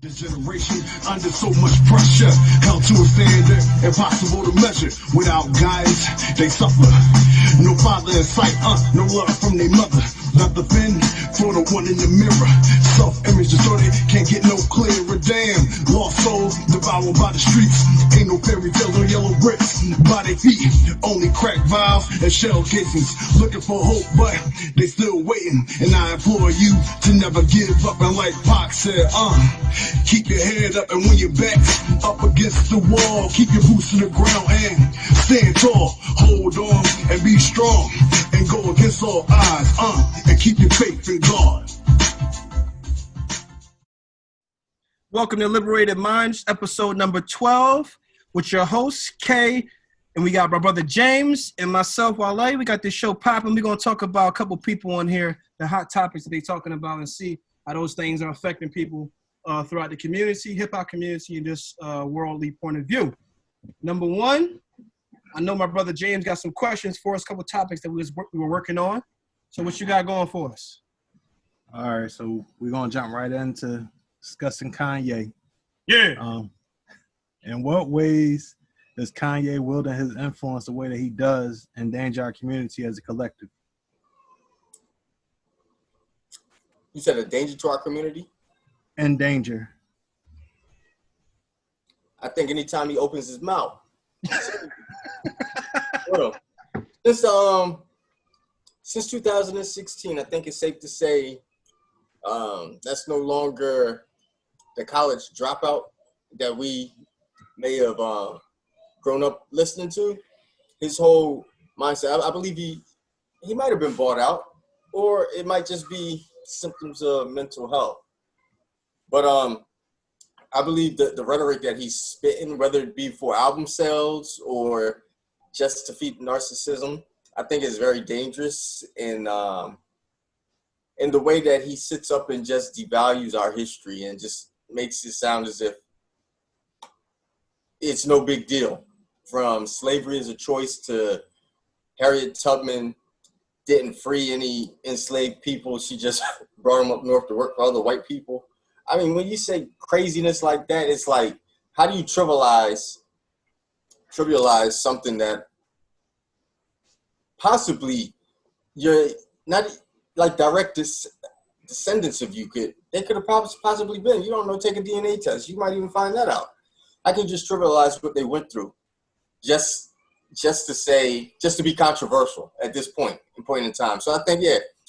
This generation under so much pressure, held to a standard impossible to measure. Without guidance, they suffer. No father in sight, no love from their mother. Not the fin for the one in the mirror. Self-image distorted, can't get no clearer. Damn, lost souls devoured by the streets. Ain't no fairy tales on yellow bricks by their feet. Only crack vials and shell casings. Looking for hope, but they still waiting. And I implore you to never give up. And like Pac said, keep your head up, and when your back's up against the wall, keep your boots to the ground and stand tall. Hold on and be strong and go against all odds, and keep your faith in God. Welcome to Liberated Minds, episode number 12, with your host, Kay, and we got my brother James and myself, Wale. We got this show popping. We're going to talk about a couple people on here, the hot topics that they're talking about, and see how those things are affecting people throughout the community, hip-hop community, and just worldly point of view. Number one, I know my brother James got some questions for us, a couple topics that we were working on. So what you got going for us? All right, so we're going to jump right into discussing Kanye. Yeah. In what ways does Kanye wielding his influence the way that he does endanger our community as a collective? You said a danger to our community? Endanger. I think anytime he opens his mouth. Since 2016, I think it's safe to say that's no longer the college dropout that we may have grown up listening to. His whole mindset, I believe he might have been bought out, or it might just be symptoms of mental health. But I believe that the rhetoric that he's spitting, whether it be for album sales or just to feed narcissism, I think is very dangerous in the way that he sits up and just devalues our history and just makes it sound as if it's no big deal. From slavery as a choice to Harriet Tubman didn't free any enslaved people. She just brought them up north to work for other white people. I mean, when you say craziness like that, it's like, how do you trivialize something that possibly you're not like direct descendants of you they could have possibly been. You don't know, take a DNA test. You might even find that out. I can just trivialize what they went through just to be controversial at this point in time. So I think,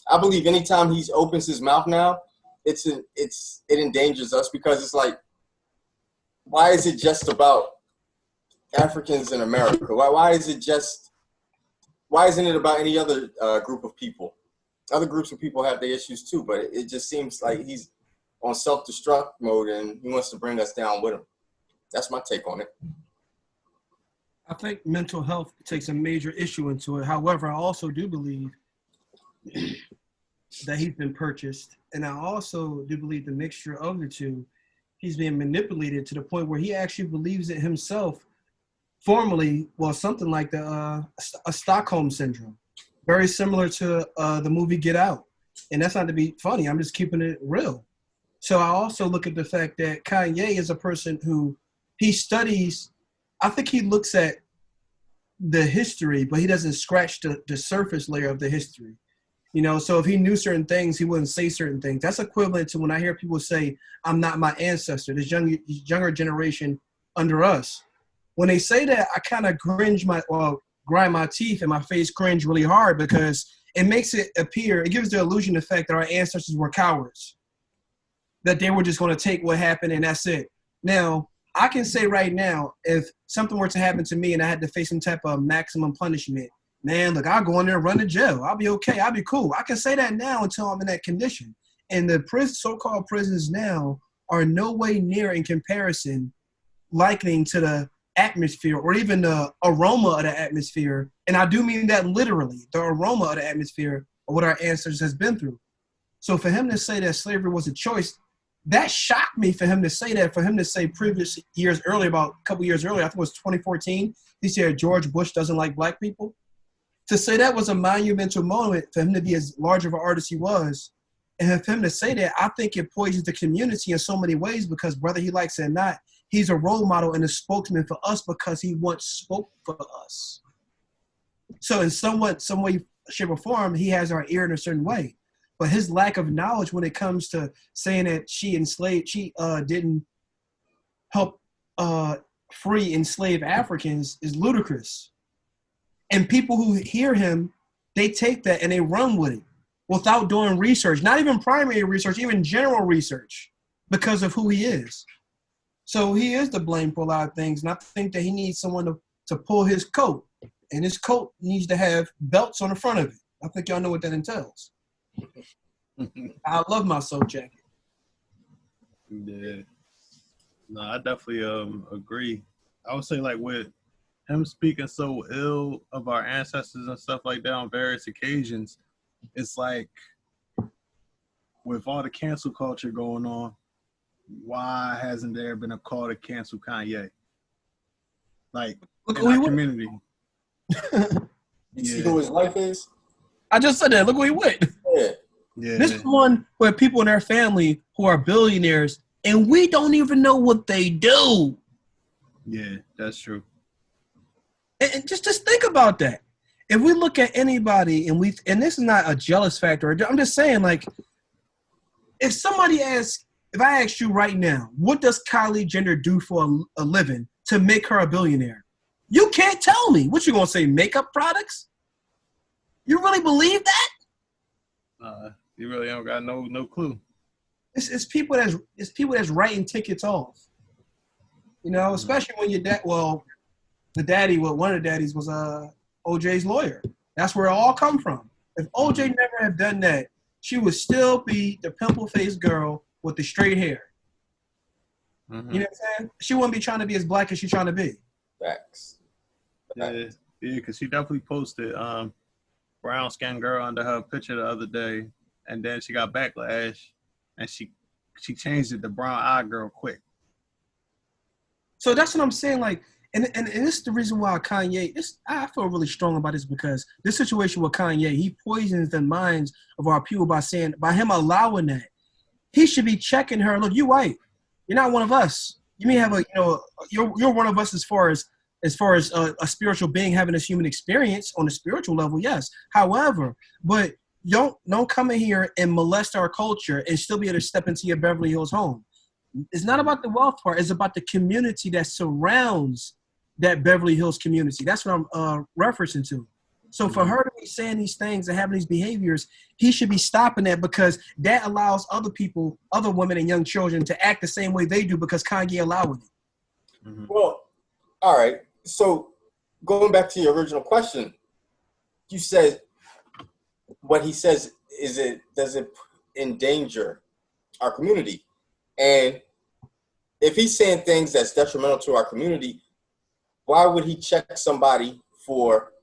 I believe anytime he opens his mouth now, it endangers us, because it's like, why is it just about Africans in America? Why isn't it about any other group of people? Other groups of people have their issues too, but it just seems like he's on self-destruct mode and he wants to bring us down with him. That's my take on it. I think mental health takes a major issue into it. However, I also do believe that he's been purchased. And I also do believe the mixture of the two, he's being manipulated to the point where he actually believes it himself. Formerly, something like a Stockholm syndrome, very similar to the movie Get Out. And that's not to be funny. I'm just keeping it real. So I also look at the fact that Kanye is a person who he studies. I think he looks at the history, but he doesn't scratch the surface layer of the history. You know, so if he knew certain things, he wouldn't say certain things. That's equivalent to when I hear people say, I'm not my ancestor, this younger generation under us. When they say that, I kind of grind my teeth and my face cringe really hard, because it makes it appear, it gives the illusion of the fact that our ancestors were cowards, that they were just going to take what happened and that's it. Now, I can say right now, if something were to happen to me and I had to face some type of maximum punishment, man, look, I'll go in there and run to jail. I'll be okay. I'll be cool. I can say that now until I'm in that condition. And the so-called prisons now are no way near in comparison likening to the atmosphere or even the aroma of the atmosphere. And I do mean that literally, the aroma of the atmosphere of what our ancestors has been through. So for him to say that slavery was a choice, that shocked me for him to say that, for him to say previous years earlier, about a couple years earlier, I think it was 2014, he said George Bush doesn't like black people. To say that was a monumental moment for him to be as large of an artist he was, And for him to say that, I think it poisons the community in so many ways because whether he likes it or not, he's a role model and a spokesman for us because he once spoke for us. So in some way, shape, or form, he has our ear in a certain way. But his lack of knowledge when it comes to saying that she didn't help free enslaved Africans is ludicrous. And people who hear him, they take that and they run with it without doing research, not even primary research, even general research, because of who he is. So he is to blame for a lot of things. And I think that he needs someone to pull his coat. And his coat needs to have belts on the front of it. I think y'all know what that entails. I love my soul jacket. Yeah. No, I definitely agree. I would say like with him speaking so ill of our ancestors and stuff like that on various occasions, it's like with all the cancel culture going on, why hasn't there been a call to cancel Kanye? Like Look in who our he community. You see who his life is? I just said that. Look where he went. Yeah. Yeah. This is one where people in their family who are billionaires and we don't even know what they do. Yeah, that's true. And just think about that. If we look at anybody and this is not a jealous factor. I'm just saying, like, if I asked you right now, what does Kylie Jenner do for a living to make her a billionaire? You can't tell me. What you gonna say? Makeup products? You really believe that? You really don't got no clue. It's people that's writing tickets off. You know, especially when your dad. Well, one of the daddies was OJ's lawyer. That's where it all come from. If OJ never had done that, she would still be the pimple-faced girl with the straight hair. Mm-hmm. You know what I'm saying? She wouldn't be trying to be as black as she's trying to be. Facts. Yeah, because she definitely posted brown skinned girl under her picture the other day, and then she got backlash, and she changed it to brown eye girl quick. So that's what I'm saying. Like, and this is the reason why Kanye. I feel really strong about this because this situation with Kanye, he poisons the minds of our people by him allowing that. He should be checking her. Look, you white. You're not one of us. You may have you're one of us as far as a spiritual being having this human experience on a spiritual level, yes. However, but don't come in here and molest our culture and still be able to step into your Beverly Hills home. It's not about the wealth part. It's about the community that surrounds that Beverly Hills community. That's what I'm referencing to. So for her to be saying these things and having these behaviors, he should be stopping that because that allows other people, other women and young children to act the same way they do because Kanye allowed it. Mm-hmm. Well, all right. So going back to your original question, you said what he says does it endanger our community? And if he's saying things that's detrimental to our community, why would he check somebody for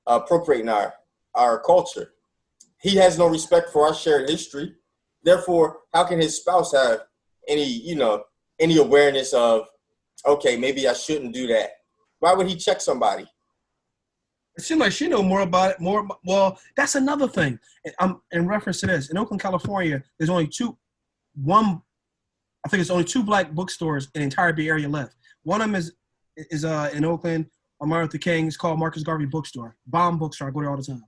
appropriating our culture? He has no respect for our shared history. Therefore, how can his spouse have any awareness of, okay, maybe I shouldn't do that? Why would he check somebody? It seems like she know more about it. Well, that's another thing. In reference to this, in Oakland, California, there's only two black bookstores in the entire Bay Area left. One of them is in Oakland on Martin Luther King. It's called Marcus Garvey Bookstore. Bomb bookstore. I go there all the time.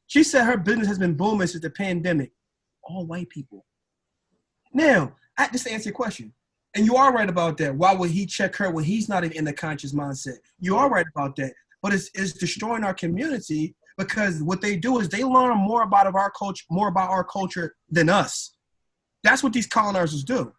She said her business has been booming since the pandemic. All white people. Now, just to answer your question, and you are right about that. Why would he check her when he's not in the conscious mindset? You are right about that. But it's destroying our community because what they do is they learn more about our culture than us. That's what these colonizers do.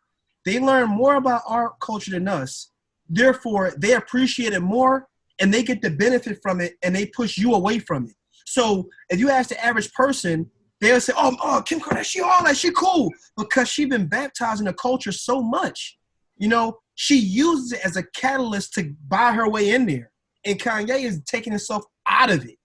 They learn more about our culture than us. Therefore, they appreciate it more and they get the benefit from it and they push you away from it. So if you ask the average person, they'll say, oh, Kim Kardashian, all that, she cool. Because she's been baptized in the culture so much. You know, she uses it as a catalyst to buy her way in there. And Kanye is taking himself out of it.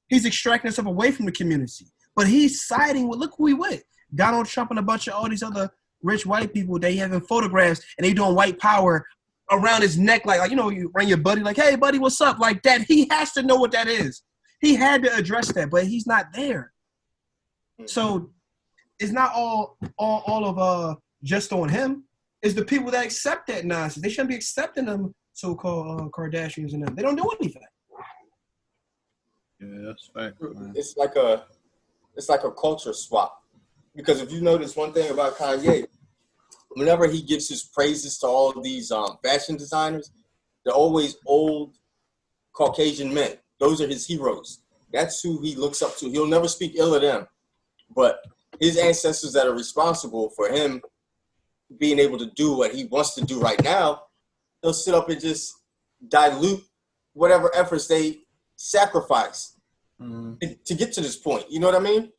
He's extracting himself away from the community. But he's siding with, look who he with. Donald Trump and a bunch of all these other rich white people, they having photographs and they doing white power around his neck. Like, you bring your buddy, like, hey, buddy, what's up? Like that. He has to know what that is. He had to address that, but he's not there. So it's not all of just on him. It's the people that accept that nonsense. They shouldn't be accepting them so-called Kardashians and them. They don't do anything. Yeah, that's fact. Man. It's like a culture swap. Because if you notice one thing about Kanye, whenever he gives his praises to all of these fashion designers, they're always old Caucasian men. Those are his heroes. That's who he looks up to. He'll never speak ill of them. But his ancestors that are responsible for him being able to do what he wants to do right now, he'll sit up and just dilute whatever efforts they sacrifice to get to this point. You know what I mean?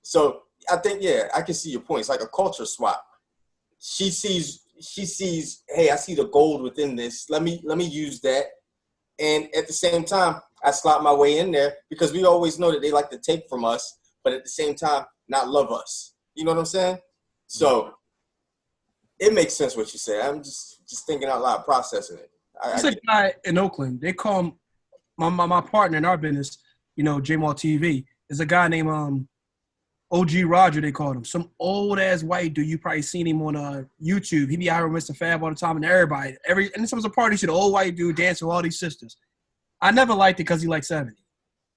So I think, yeah, I can see your point. It's like a culture swap. She sees, hey, I see the gold within this. Let me use that. And at the same time, I slot my way in there because we always know that they like to take from us, but at the same time, not love us. You know what I'm saying? So it makes sense what you say. I'm just thinking out loud, processing it. There's a guy in Oakland. They call him my partner in our business, J-Mall TV. There's a guy named OG Roger, they called him. Some old-ass white dude. You probably seen him on YouTube. He be out with Mr. Fab all the time and everybody. And this was a party to the old white dude dancing with all these sisters. I never liked it because he like 70.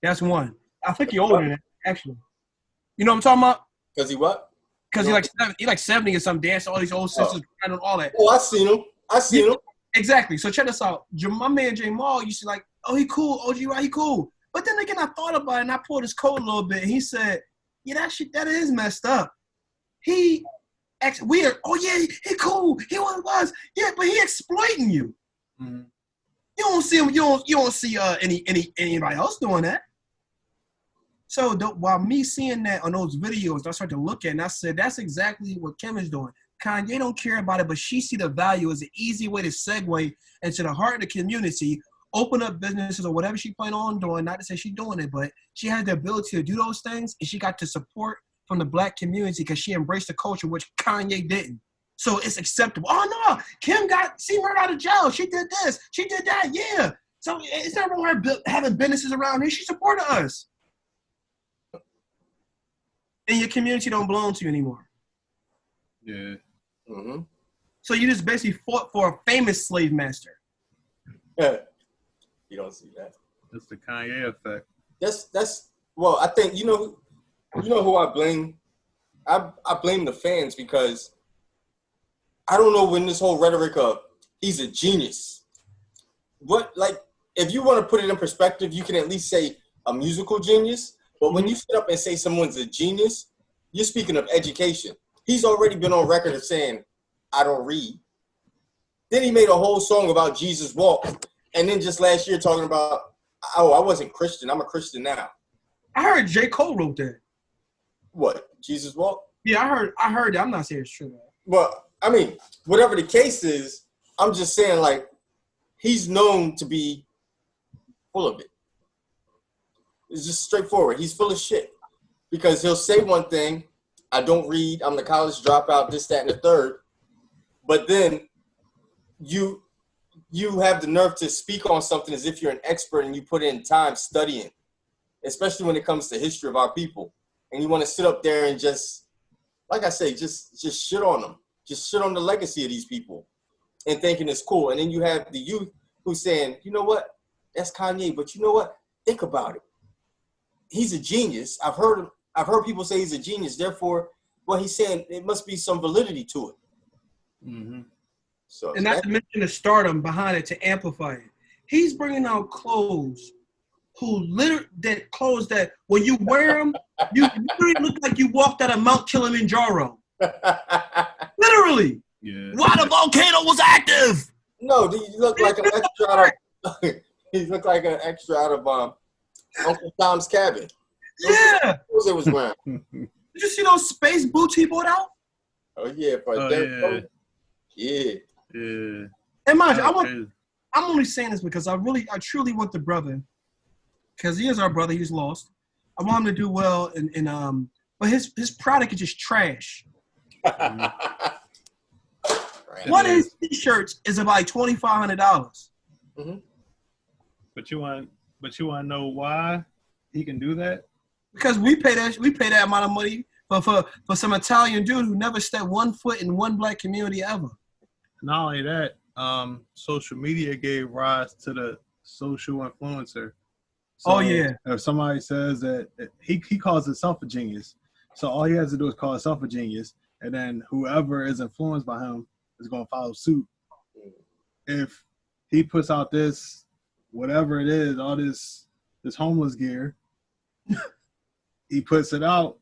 That's one. I think he older than that, actually. You know what I'm talking about? Because he what? Because he like 70 or something, dancing all these old sisters and all that. Oh, I seen him. Exactly. So check this out. My man J Mall used to like, oh, he cool. OG, right? He cool. But then again, I thought about it and I pulled his coat a little bit. And he said, yeah, that is messed up. He weird. Oh yeah, he cool. He was. Yeah, but he exploiting you. Mm-hmm. You don't see him. You don't see anybody else doing that. So while me seeing that on those videos, I started to look at it and I said, that's exactly what Kim is doing. Kanye don't care about it, but she see the value as an easy way to segue into the heart of the community, open up businesses or whatever she plan on doing. Not to say she's doing it, but she has the ability to do those things, and she got the support from the black community because she embraced the culture, which Kanye didn't. So it's acceptable. Oh no, Kim got murdered out of jail. She did this. She did that. Yeah. So it's not wrong with her having businesses around here. She supported us. And your community don't belong to you anymore. Yeah. Mm-hmm. So you just basically fought for a famous slave master. You don't see that. That's the Kanye effect. That's well, I think you know who I blame? I blame the fans because I don't know when this whole rhetoric of he's a genius. If you want to put it in perspective, you can at least say a musical genius. But when you sit up and say someone's a genius, you're speaking of education. He's already been on record of saying, I don't read. Then he made a whole song about Jesus walk. And then just last year talking about, oh, I wasn't Christian. I'm a Christian now. I heard J. Cole wrote that. What? Jesus walk? Yeah, I heard that. I'm not saying it's true. Well, I mean, whatever the case is, I'm just saying, like, he's known to be full of it. It's just straightforward. He's full of shit. Because he'll say one thing, I don't read, I'm the college dropout, this, that, and the third. But then you have the nerve to speak on something as if you're an expert and you put in time studying, especially when it comes to history of our people. And you want to sit up there and just, like I say, just shit on them. Just shit on the legacy of these people and thinking it's cool. And then you have the youth who's saying, you know what? That's Kanye, but you know what? Think about it. He's a genius. I've heard people say he's a genius. Therefore, what he's saying, it must be some validity to it. Mm-hmm. So, and not to mention the stardom behind it to amplify it. He's bringing out clothes that when you wear them, you literally look like you walked out of Mount Kilimanjaro. Literally. Yeah. While the volcano was active. No, you look like an extra out of. He looked like an extra out of Uncle Tom's Cabin. Yeah. What was wearing? Did you see those space boots he bought out? Oh yeah, yeah. And mind you, I'm only saying this because I truly want the brother, because he is our brother. He's lost. I want him to do well, but his product is just trash. One of his t-shirts is about $2,500. Mm-hmm. But you want to know why he can do that? Because we pay that amount of money for some Italian dude who never stepped one foot in one black community ever. Not only that, social media gave rise to the social influencer. So Oh yeah. if somebody says that he calls himself a genius, so all he has to do is call himself a genius, and then whoever is influenced by him is going to follow suit. If he puts out this, whatever it is, all this homeless gear, he puts it out,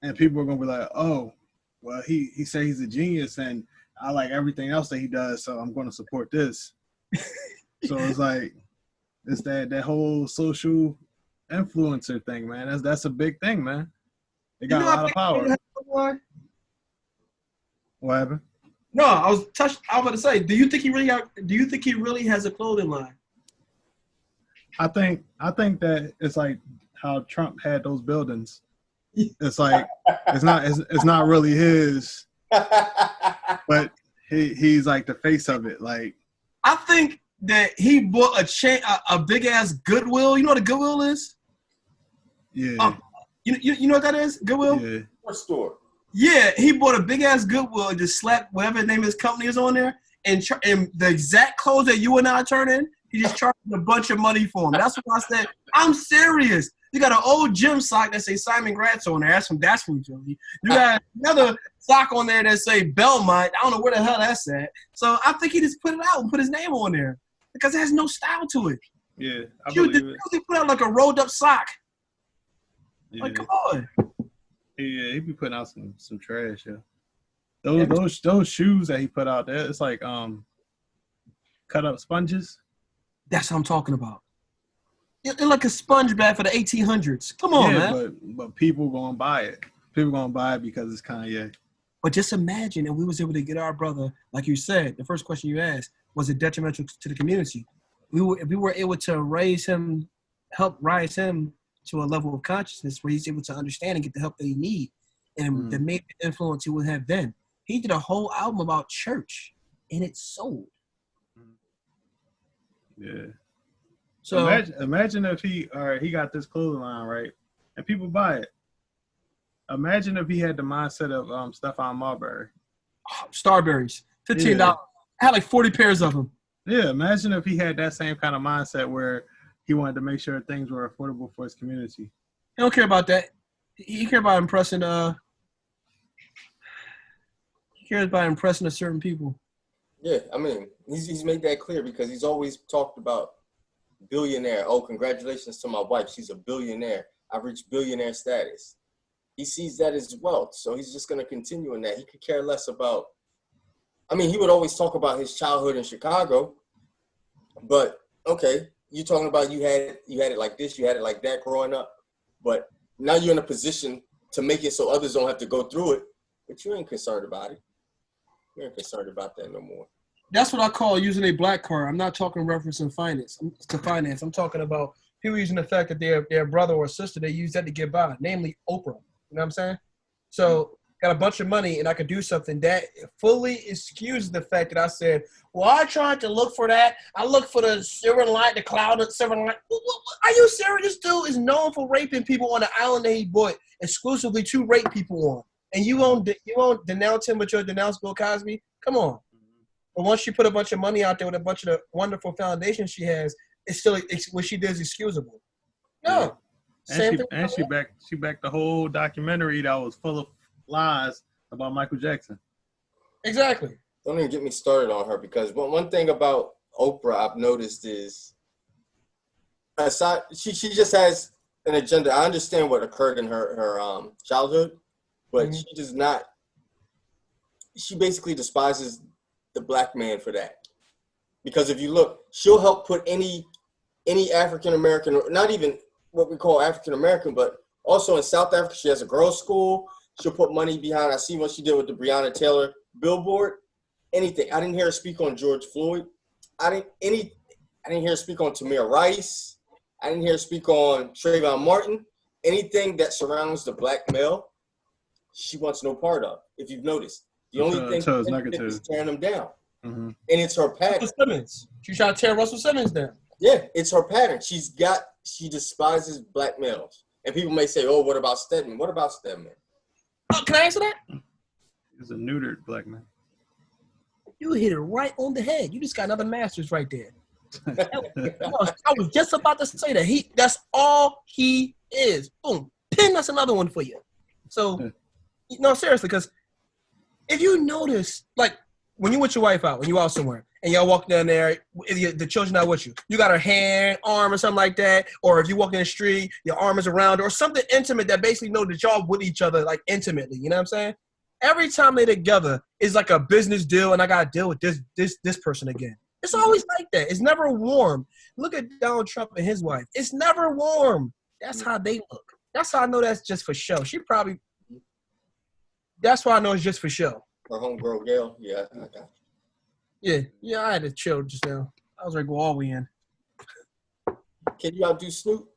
and people are going to be like, oh, well, he said he's a genius, and I like everything else that he does, so I'm going to support this. So it's like, it's that whole social influencer thing, man. That's a big thing, man. They got a lot of power. What happened? No, I was about to say, do you think he really has a clothing line? I think that it's like how Trump had those buildings. It's like it's not really his, but he's like the face of it. Like, I think that he bought a big ass Goodwill. You know what a Goodwill is? Yeah. You know what that is? Goodwill? Yeah. What store? Yeah, he bought a big ass Goodwill and just slapped whatever the name of his company is on there, and the exact clothes that you and I turn in, he just charged a bunch of money for them. That's what I said. I'm serious. You got an old gym sock that say Simon Gratz on there. That's from Philly. You got another sock on there that say Belmont. I don't know where the hell that's at. So I think he just put it out and put his name on there because it has no style to it. Yeah, I believe it. He put out like a rolled up sock. Yeah. Like, come on. Yeah, he be putting out some trash. Yeah, those shoes that he put out there, it's like cut up sponges. That's what I'm talking about. It's like a sponge bag for the 1800s. Come on, man. But people gonna buy it. People gonna buy it because it's Kanye. But just imagine if we was able to get our brother, like you said, the first question you asked, was it detrimental to the community? If we were able to help rise him to a level of consciousness where he's able to understand and get the help that he needs, and the major influence he would have then. He did a whole album about church, and it sold. Yeah. So imagine if he got this clothing line, right, and people buy it. Imagine if he had the mindset of Stephon Marbury. Starberries, $15. Yeah. I had like 40 pairs of them. Yeah, imagine if he had that same kind of mindset where he wanted to make sure things were affordable for his community. He don't care about that. He cares about impressing. He cares about impressing a certain people. Yeah, I mean, he's made that clear because he's always talked about billionaire. Oh, congratulations to my wife. She's a billionaire. I've reached billionaire status. He sees that as wealth, so he's just going to continue in that. He could care less about. I mean, he would always talk about his childhood in Chicago, but okay, you're talking about you had it like this, you had it like that growing up, but now you're in a position to make it so others don't have to go through it, but you ain't concerned about it. You ain't concerned about that no more. That's what I call using a black card. I'm not talking referencing finance. I'm talking about people using the fact that their brother or sister, they use that to get by, namely Oprah. You know what I'm saying? So got a bunch of money and I could do something that fully excuses the fact that I said, well, I tried to look for that. I looked for the silver light, the cloud of silver light. Are you serious? This dude is known for raping people on the island that he bought exclusively to rape people on. And you won't denounce him, but you'll denounce Bill Cosby? Come on. But once she put a bunch of money out there with a bunch of the wonderful foundations she has, what she did is excusable. No. Yeah. She backed the whole documentary that was full of lies about Michael Jackson. Exactly. Don't even get me started on her because one thing about Oprah I've noticed is aside, she just has an agenda. I understand what occurred in her childhood, but she does not. She basically despises the black man for that. Because if you look, she'll help put any African American, or not even what we call African American, but also in South Africa, she has a girls' school. She'll put money behind. I see what she did with the Breonna Taylor billboard. Anything. I didn't hear her speak on George Floyd. I didn't hear her speak on Tamir Rice. I didn't hear her speak on Trayvon Martin. Anything that surrounds the black male, she wants no part of. If you've noticed, the only thing is tearing them down, and it's her pattern. Russell Simmons. She tried to tear Russell Simmons down. Yeah, it's her pattern. She despises black males, and people may say, "Oh, what about Stedman? What about Stedman?" Oh, can I answer that? He's a neutered black man. You hit it right on the head. You just got another master's right there. I was just about to say that. That's all he is. Boom. Pin, that's another one for you. So, no, seriously, because if you notice, like, when you with your wife out, when you out somewhere, and y'all walk down there, the children not with you, you got her hand, arm, or something like that, or if you walk in the street, your arm is around her, or something intimate that basically know that y'all with each other, like, intimately, you know what I'm saying? Every time they're together, it's like a business deal, and I got to deal with this person again. It's always like that. It's never warm. Look at Donald Trump and his wife. It's never warm. That's how they look. That's how I know that's just for show. That's why I know it's just for show. Her homegirl Gail. Yeah, I got you. Yeah, I had to chill just now. I was ready to go all the way in. Can you outdo Snoop?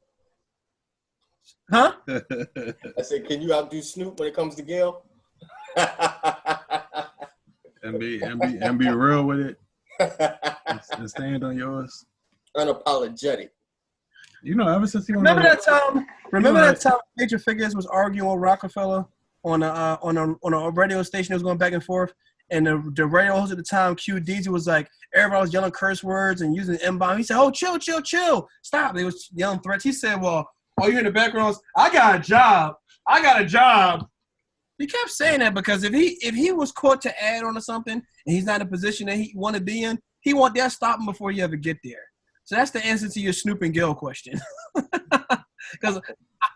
Huh? I said, can you outdo Snoop when it comes to Gail? and be real with it. And stand on yours. Unapologetic. You know, ever since he went Remember that time Major Figures was arguing with Rockefeller on a radio station that was going back and forth, and the radio host at the time, Q Deezy, was like, everybody was yelling curse words and using M-bomb. He said, "Oh, chill, stop!" They was yelling threats. He said, "Well, all you hear in the background is, I got a job." He kept saying that because if he was caught to add on to something and he's not in a position that he want to be in, he want that stop him before you ever get there. So that's the answer to your Snoop and Gail question. Because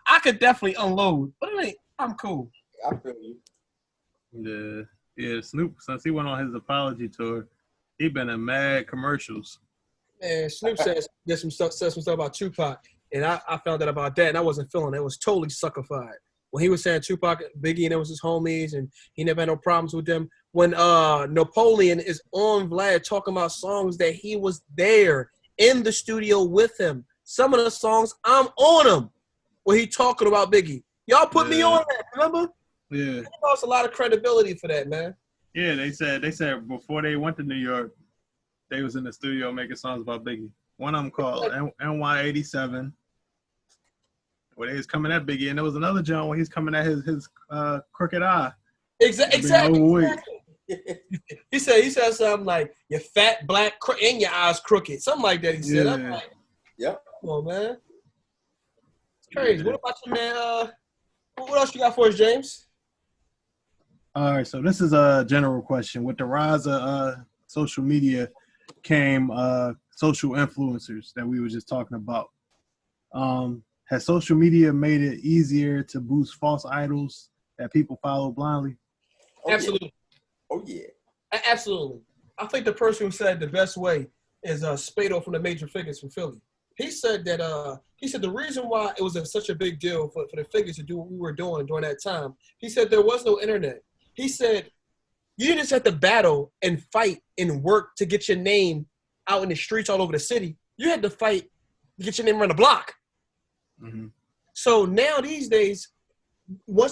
I could definitely unload, but I'm cool. I feel you. Yeah. Snoop, since he went on his apology tour, he been in mad commercials. Man, Snoop said some stuff about Tupac, and I found out about that, and I wasn't feeling it. It was totally suckified. When he was saying Tupac, Biggie, and it was his homies, and he never had no problems with them. When Napoleon is on Vlad talking about songs that he was there in the studio with him. Some of the songs, I'm on them. When he talking about Biggie. Y'all put me on that, remember? Yeah. He lost a lot of credibility for that, man. Yeah, they said before they went to New York, they was in the studio making songs about Biggie. One of them called NY87, where they was coming at Biggie, and there was another John where he's coming at his crooked eye. Exactly. He said something like, "You're fat, black, and your eyes crooked." Something like that. He said. Yeah. I'm like, Yep. come on, man. It's crazy. What about you, man? What else you got for us, James? All right, so this is a general question. With the rise of social media came social influencers that we were just talking about. Has social media made it easier to boost false idols that people follow blindly? Absolutely. Oh, yeah. Absolutely. I think the person who said the best way is Spado from the Major Figures from Philly. He said that the reason why it was such a big deal for the Figures to do what we were doing during that time, he said there was no internet. He said you didn't just have to battle and fight and work to get your name out in the streets all over the city. You had to fight to get your name around the block. Mm-hmm. So now these days, during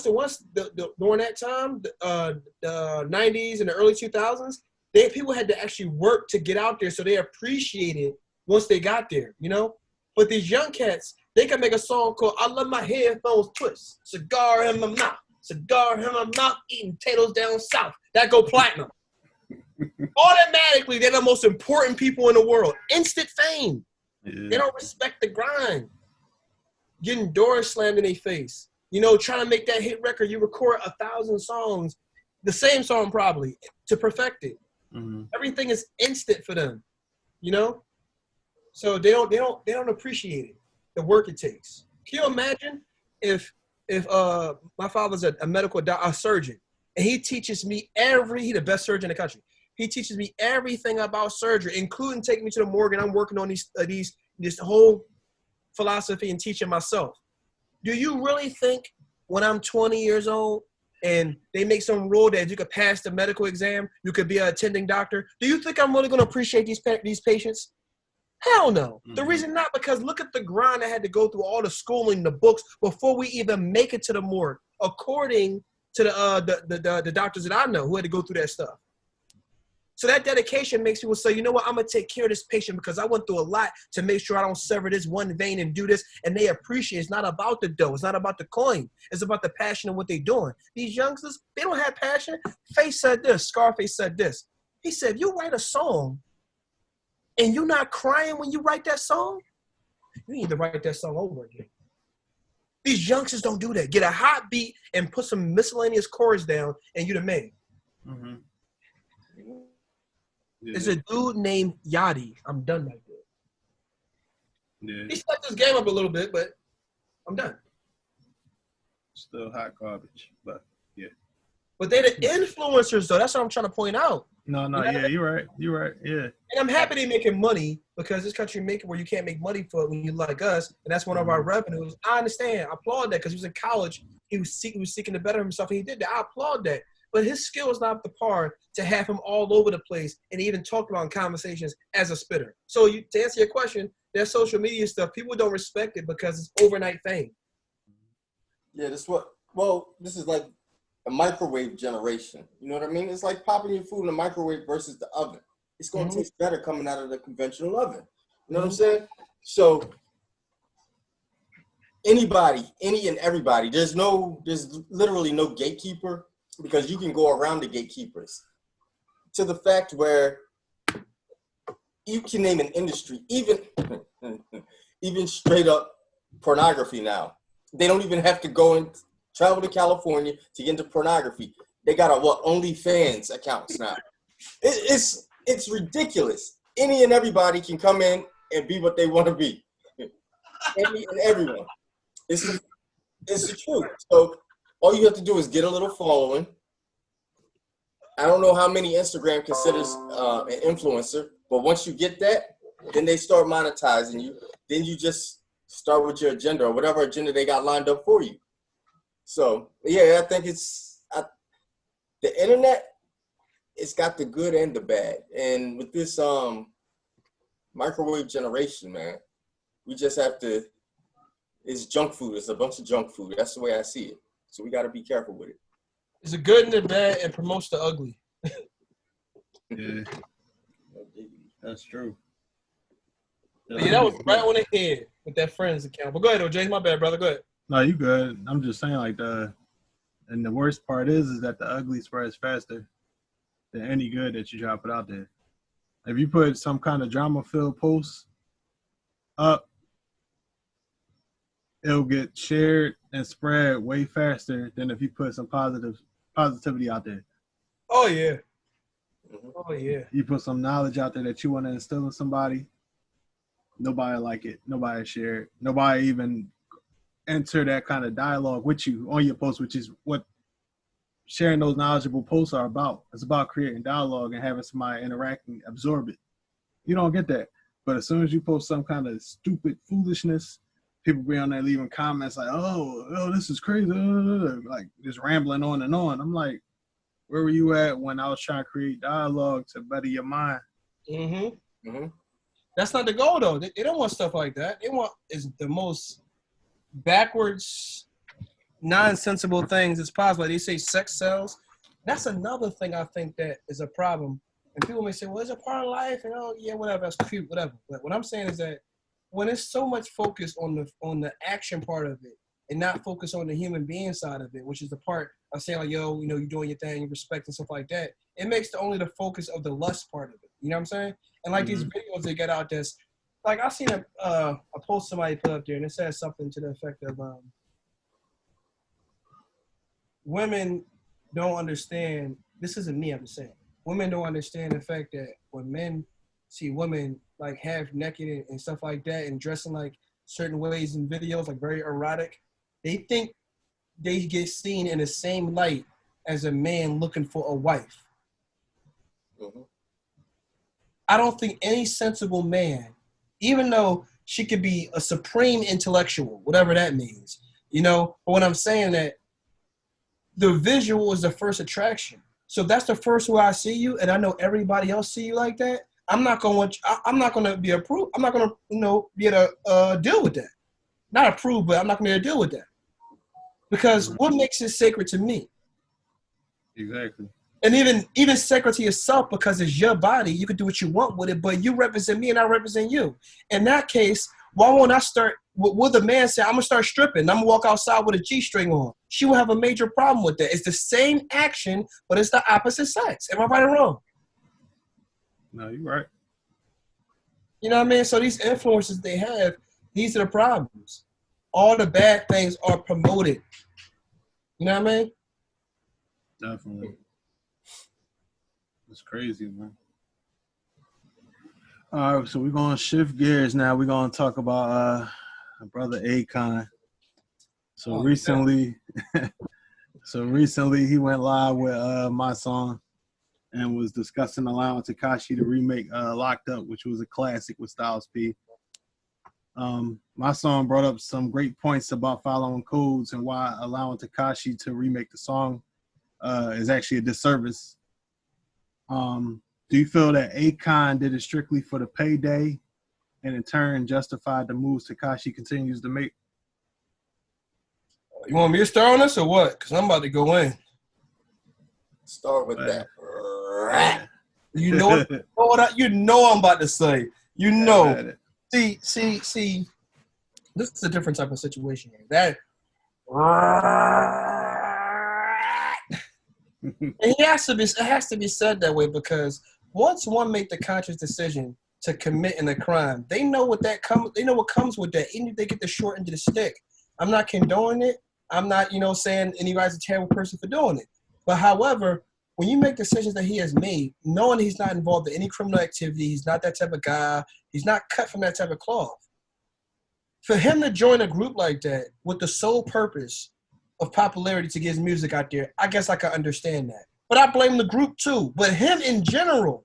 that time, the 90s and the early 2000s, people had to actually work to get out there, so they appreciated once they got there, you know? But these young cats, they can make a song called "I Love My Headphones Twist," cigar in my mouth, eating potatoes down south. That go platinum. Automatically, they're the most important people in the world. Instant fame. Yeah. They don't respect the grind. Getting doors slammed in their face. You know, trying to make that hit record, you record 1,000 songs, the same song probably, to perfect it. Mm-hmm. Everything is instant for them, you know? So they don't appreciate it, the work it takes. Can you imagine if my father's a surgeon, and he teaches me he's the best surgeon in the country. He teaches me everything about surgery, including taking me to the morgue, and I'm working on this whole philosophy and teaching myself. Do you really think when I'm 20 years old and they make some rule that you could pass the medical exam, you could be an attending doctor, do you think I'm really going to appreciate these patients? Hell no. Mm-hmm. The reason not, because look at the grind I had to go through, all the schooling, the books, before we even make it to the morgue, according to the doctors that I know who had to go through that stuff. So that dedication makes people say, you know what, I'm going to take care of this patient because I went through a lot to make sure I don't sever this one vein and do this. And they appreciate it's not about the dough. It's not about the coin. It's about the passion of what they're doing. These youngsters, they don't have passion. Face said this. Scarface said this. He said, if you write a song and you're not crying when you write that song, you need to write that song over again. These youngsters don't do that. Get a hot beat and put some miscellaneous chords down and you're the man. Mm-hmm. Yeah. There's a dude named Yachty. I'm done right there. Yeah. He stepped his game up a little bit, but I'm done. Still hot garbage, but yeah. But they're the influencers, though. That's what I'm trying to point out. No, You know? yeah, you're right. You're right, yeah. And I'm happy they're making money because this country make it where you can't make money for it when you like us, and that's one of our revenues. I understand. I applaud that because he was in college. He was seeking to better himself, and he did that. I applaud that. But his skill is not up to par to have him all over the place and even talk about in conversations as a spitter. So to answer your question, that social media stuff, people don't respect it because it's overnight fame. Yeah, this is like a microwave generation. You know what I mean? It's like popping your food in the microwave versus the oven. It's going to taste better coming out of the conventional oven. You know what I'm saying? So anybody, any and everybody, there's literally no gatekeeper because you can go around the gatekeepers to the fact where you can name an industry, even straight up pornography now. They don't even have to go and travel to California to get into pornography. They got OnlyFans accounts now. It's ridiculous. Any and everybody can come in and be what they want to be. Any and everyone. It's the truth. So all you have to do is get a little following. I don't know how many Instagram considers an influencer, but once you get that, then they start monetizing you. Then you just start with your agenda or whatever agenda they got lined up for you. So yeah, I think the internet, it's got the good and the bad. And with this microwave generation, man, we just have to, it's junk food. It's a bunch of junk food. That's the way I see it. So we got to be careful with it. It's a good and the bad and promotes the ugly. Yeah. That's true. Yeah, that was right on the head with that friends account. But go ahead, OJ. My bad, brother. Go ahead. No, you good. I'm just saying, like, and the worst part is that the ugly spreads faster than any good that you try to put out there. If you put some kind of drama-filled post up, it'll get shared and spread way faster than if you put some positivity out there. Oh, yeah. Oh, yeah. You put some knowledge out there that you want to instill in somebody, nobody like it. Nobody share it. Nobody even enter that kind of dialogue with you on your post, which is what sharing those knowledgeable posts are about. It's about creating dialogue and having somebody interact and absorb it. You don't get that. But as soon as you post some kind of stupid foolishness, people be on there leaving comments like, oh, this is crazy. Like just rambling on and on. I'm like, where were you at when I was trying to create dialogue to better your mind? Mm-hmm. Mm-hmm. That's not the goal, though. They don't want stuff like that. They want is the most backwards, nonsensical things as possible. They say sex sells. That's another thing I think that is a problem. And people may say, well, it's a part of life. And oh, yeah, whatever. That's cute, whatever. But what I'm saying is that when it's so much focus on the action part of it and not focus on the human being side of it, which is the part of saying like, yo, you know, you're doing your thing, you respect and stuff like that, it makes only the focus of the lust part of it. You know what I'm saying? And like these videos they get out that's like I seen a post somebody put up there and it says something to the effect of women don't understand. This isn't me, I'm just saying. Women don't understand the fact that when men see women like half naked and stuff like that and dressing like certain ways in videos, like very erotic, they think they get seen in the same light as a man looking for a wife. Mm-hmm. I don't think any sensible man, even though she could be a supreme intellectual, whatever that means, you know, but when I'm saying that the visual is the first attraction. So if that's the first way I see you, and I know everybody else see you like that, I'm not going to be approved. I'm not going to, you know, be able to deal with that. Not approve, but I'm not going to be able to deal with that. Because what makes it sacred to me? Exactly. And even sacred to yourself, because it's your body, you can do what you want with it, but you represent me and I represent you. In that case, why won't I start, will the man say, I'm going to start stripping, I'm going to walk outside with a G-string on? She will have a major problem with that. It's the same action, but it's the opposite sex. Am I right or wrong? No, you're right. You know what I mean? So these influences they have, these are the problems. All the bad things are promoted. You know what I mean? Definitely. It's crazy, man. All right, so we're going to shift gears now. We're going to talk about our brother Akon. So recently he went live with my song and was discussing allowing Tekashi to remake Locked Up, which was a classic with Styles P. My song brought up some great points about following codes and why allowing Tekashi to remake the song is actually a disservice. Do you feel that Akon did it strictly for the payday and in turn justified the moves Tekashi continues to make? You want me to start on this or what? Because I'm about to go in. Start with that. You know what you know I'm about to say. You know. See. This is a different type of situation. That it has to be said that way, because once one make the conscious decision to commit a crime, they know what comes with that, even if they get the short end of the stick. I'm not condoning it. I'm not, saying anybody's a terrible person for doing it. But however, when you make decisions that he has made, knowing he's not involved in any criminal activity, he's not that type of guy, he's not cut from that type of cloth. For him to join a group like that with the sole purpose of popularity to get his music out there, I guess I can understand that. But I blame the group too. But him in general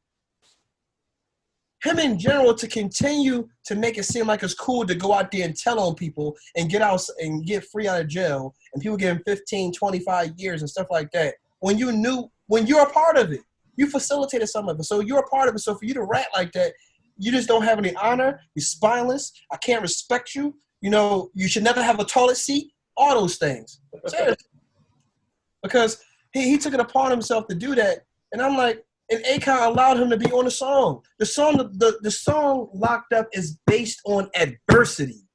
to continue to make it seem like it's cool to go out there and tell on people and get out and get free out of jail, and people getting 15, 25 years and stuff like that. When you're a part of it, you facilitated some of it. So you're a part of it. So for you to rat like that, you just don't have any honor. You're spineless. I can't respect you. You should never have a toilet seat. All those things. Seriously. Because he took it upon himself to do that. And I'm like, and Akon allowed him to be on the song. The song Locked Up is based on adversity.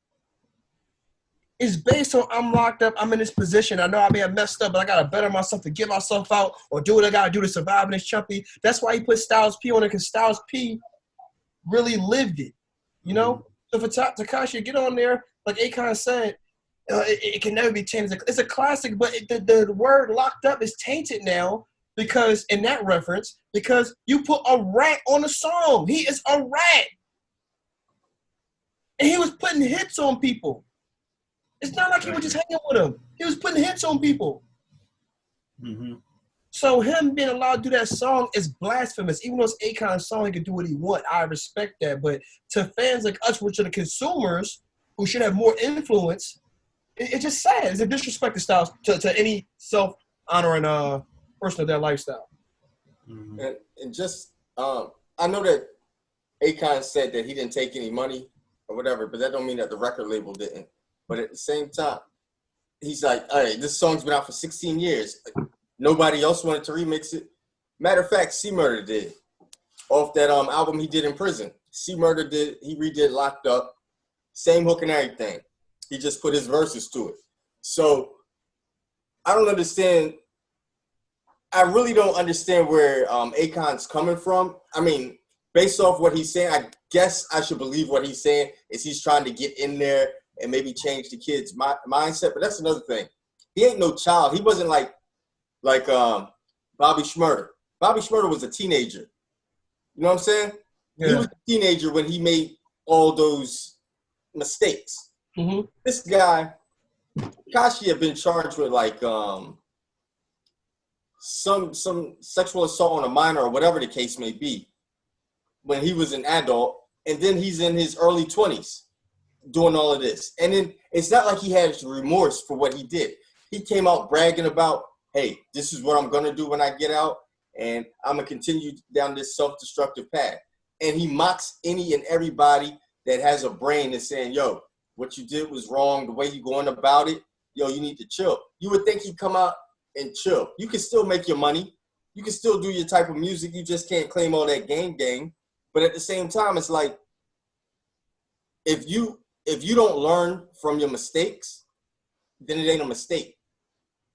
It's based on I'm locked up, I'm in this position. I know I may have messed up, but I got to better myself to get myself out or do what I got to do to survive in this chumpy. That's why he put Styles P on it, because Styles P really lived it. So for Tekashi to get on there, like Akon said, it can never be changed. It's a classic, but the word locked up is tainted now because in that reference, because you put a rat on the song. He is a rat. And he was putting hits on people. It's not like he was just hanging with them. He was putting hits on people. Mm-hmm. So him being allowed to do that song is blasphemous. Even though it's Akon's song, he can do what he want. I respect that. But to fans like us, which are the consumers, who should have more influence, it's just sad. It's a disrespect to Styles, to any self-honoring person of that lifestyle. Mm-hmm. And just, I know that Akon said that he didn't take any money or whatever, but that don't mean that the record label didn't. But at the same time, he's like, all right, this song's been out for 16 years. Nobody else wanted to remix it. Matter of fact, C-Murder did. Off that album he did in prison. C-Murder did, he redid Locked Up. Same hook and everything. He just put his verses to it. So I don't understand. I really don't understand where Akon's coming from. I mean, based off what he's saying, I guess I should believe what he's saying is he's trying to get in there and maybe change the kids' mindset. But that's another thing. He ain't no child. He wasn't like Bobby Shmurda. Bobby Shmurda was a teenager. You know what I'm saying? Yeah. He was a teenager when he made all those mistakes. Mm-hmm. This guy, Kashi, had been charged with like some sexual assault on a minor or whatever the case may be when he was an adult, and then he's in his early 20s doing all of this. And then it's not like he had remorse for what he did. He came out bragging about, hey, this is what I'm going to do when I get out, and I'm going to continue down this self-destructive path. And he mocks any and everybody that has a brain and saying, yo, what you did was wrong. The way you're going about it, yo, you need to chill. You would think he'd come out and chill. You can still make your money. You can still do your type of music. You just can't claim all that gang. But at the same time, it's like if you don't learn from your mistakes, then it ain't a mistake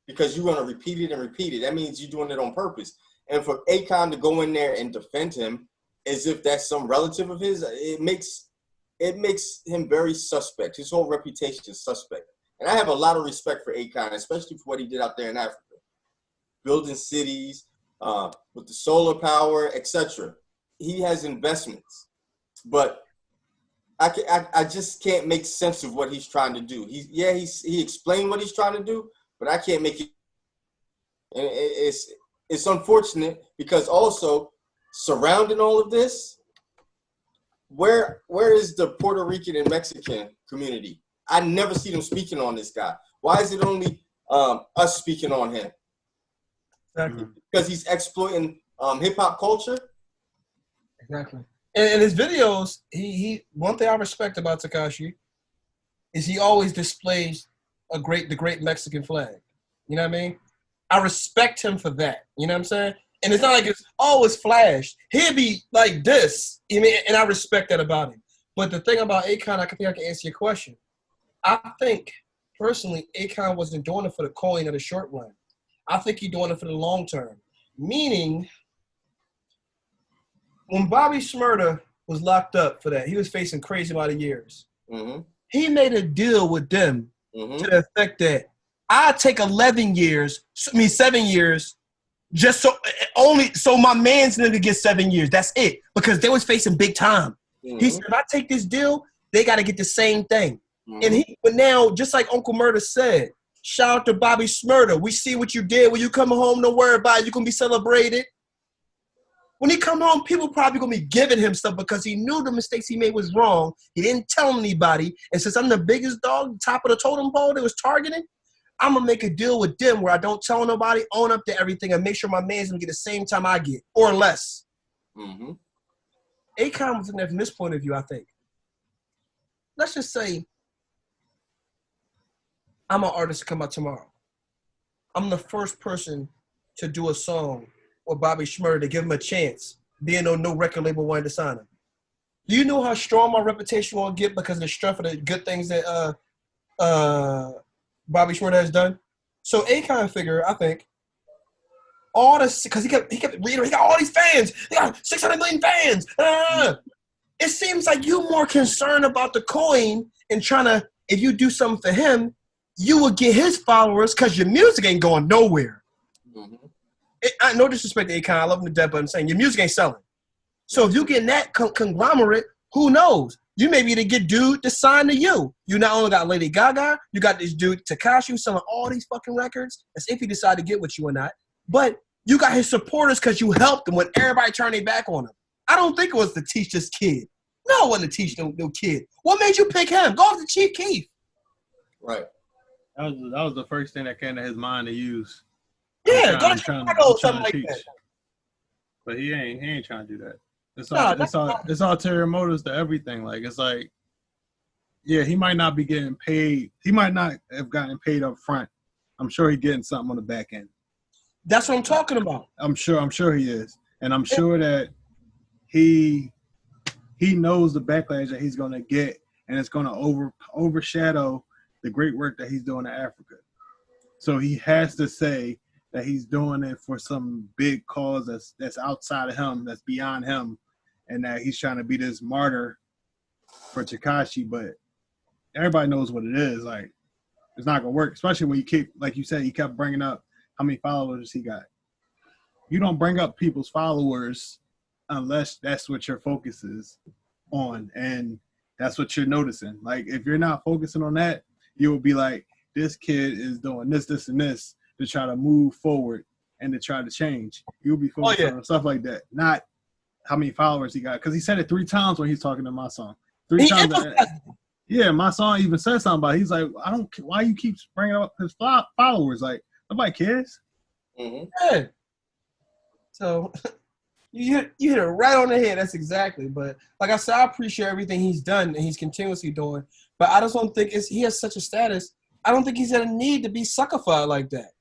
because you're gonna repeat it and repeat it. That means you're doing it on purpose. And for Akon to go in there and defend him as if that's some relative of his, it makes him very suspect. His whole reputation is suspect. And I have a lot of respect for Akon, especially for what he did out there in Africa, building cities with the solar power, etc. He has investments, but I just can't make sense of what he's trying to do. He explained what he's trying to do, but I can't make it. And it's unfortunate because also surrounding all of this, where is the Puerto Rican and Mexican community? I never see them speaking on this guy. Why is it only us speaking on him? Exactly. Because he's exploiting hip hop culture. Exactly. And in his videos, he one thing I respect about Tekashi is he always displays the great Mexican flag. You know what I mean? I respect him for that. You know what I'm saying? And it's not like it's always flashed. He'd be like this. You mean? And I respect that about him. But the thing about Akon, I think I can answer your question. I think, personally, Akon wasn't doing it for the coin or the short run. I think he's doing it for the long term. Meaning, when Bobby Shmurda was locked up for that, he was facing crazy amount of years. Mm-hmm. He made a deal with them to the effect that I'll take 7 years, just so my man's going to get 7 years. That's it. Because they was facing big time. Mm-hmm. He said, if I take this deal, they got to get the same thing. Mm-hmm. But now, just like Uncle Murda said, shout out to Bobby Shmurda. We see what you did. When you come home, don't worry about it. You're going to be celebrated. When he come home, people probably going to be giving him stuff because he knew the mistakes he made was wrong. He didn't tell anybody. And since I'm the biggest dog, top of the totem pole that was targeting, I'm going to make a deal with them where I don't tell nobody, own up to everything, and make sure my man's going to get the same time I get, or less. Mm-hmm. Akon was in there from this point of view, I think. Let's just say I'm an artist to come out tomorrow. I'm the first person to do a song with Bobby Shmurda to give him a chance, being on no record label wanting to sign him. Do you know how strong my reputation will get because of the strength of the good things that Bobby Shmurda has done? So Akon figure, I think, all this because he kept reading. He got all these fans. He got 600 million fans. It seems like you're more concerned about the coin and trying to. If you do something for him, you will get his followers because your music ain't going nowhere. Mm-hmm. No disrespect to Akon, I love him to death, but I'm saying your music ain't selling. So if you get in that conglomerate, who knows? You may be the good dude to sign to you. You not only got Lady Gaga, you got this dude Tekashi selling all these fucking records. That's if he decide to get with you or not. But you got his supporters because you helped him when everybody turned their back on him. I don't think it was to teach this kid. No, it wasn't to teach no kid. What made you pick him? Go to Chief Keef. Right. That was the first thing that came to his mind to use. Yeah, go to Chicago or something like that. But he ain't trying to do that. It's all ulterior motives to everything. Like it's like, yeah, he might not be getting paid. He might not have gotten paid up front. I'm sure he's getting something on the back end. That's what I'm talking about. I'm sure he is, and I'm sure that he knows the backlash that he's going to get, and it's going to overshadow the great work that he's doing in Africa. So he has to say that he's doing it for some big cause that's outside of him, that's beyond him, and that he's trying to be this martyr for Tekashi. But everybody knows what it is. Like, it's not going to work, especially when you keep, like you said, he kept bringing up how many followers he got. You don't bring up people's followers unless that's what your focus is on, and that's what you're noticing. Like, if you're not focusing on that, you will be like, this kid is doing this, this, and this to try to move forward and to try to change. You'll be focused on stuff like that, not how many followers he got. Because he said it 3 times when he's talking to my song. 3 times. Yeah, my song even said something about it. He's like, I don't care why you keep bringing up his followers. Like, nobody cares. Mm-hmm. Yeah. So you hit it right on the head. That's exactly. But like I said, I appreciate everything he's done and he's continuously doing. But I just don't think he has such a status. I don't think he's in a need to be suckified like that.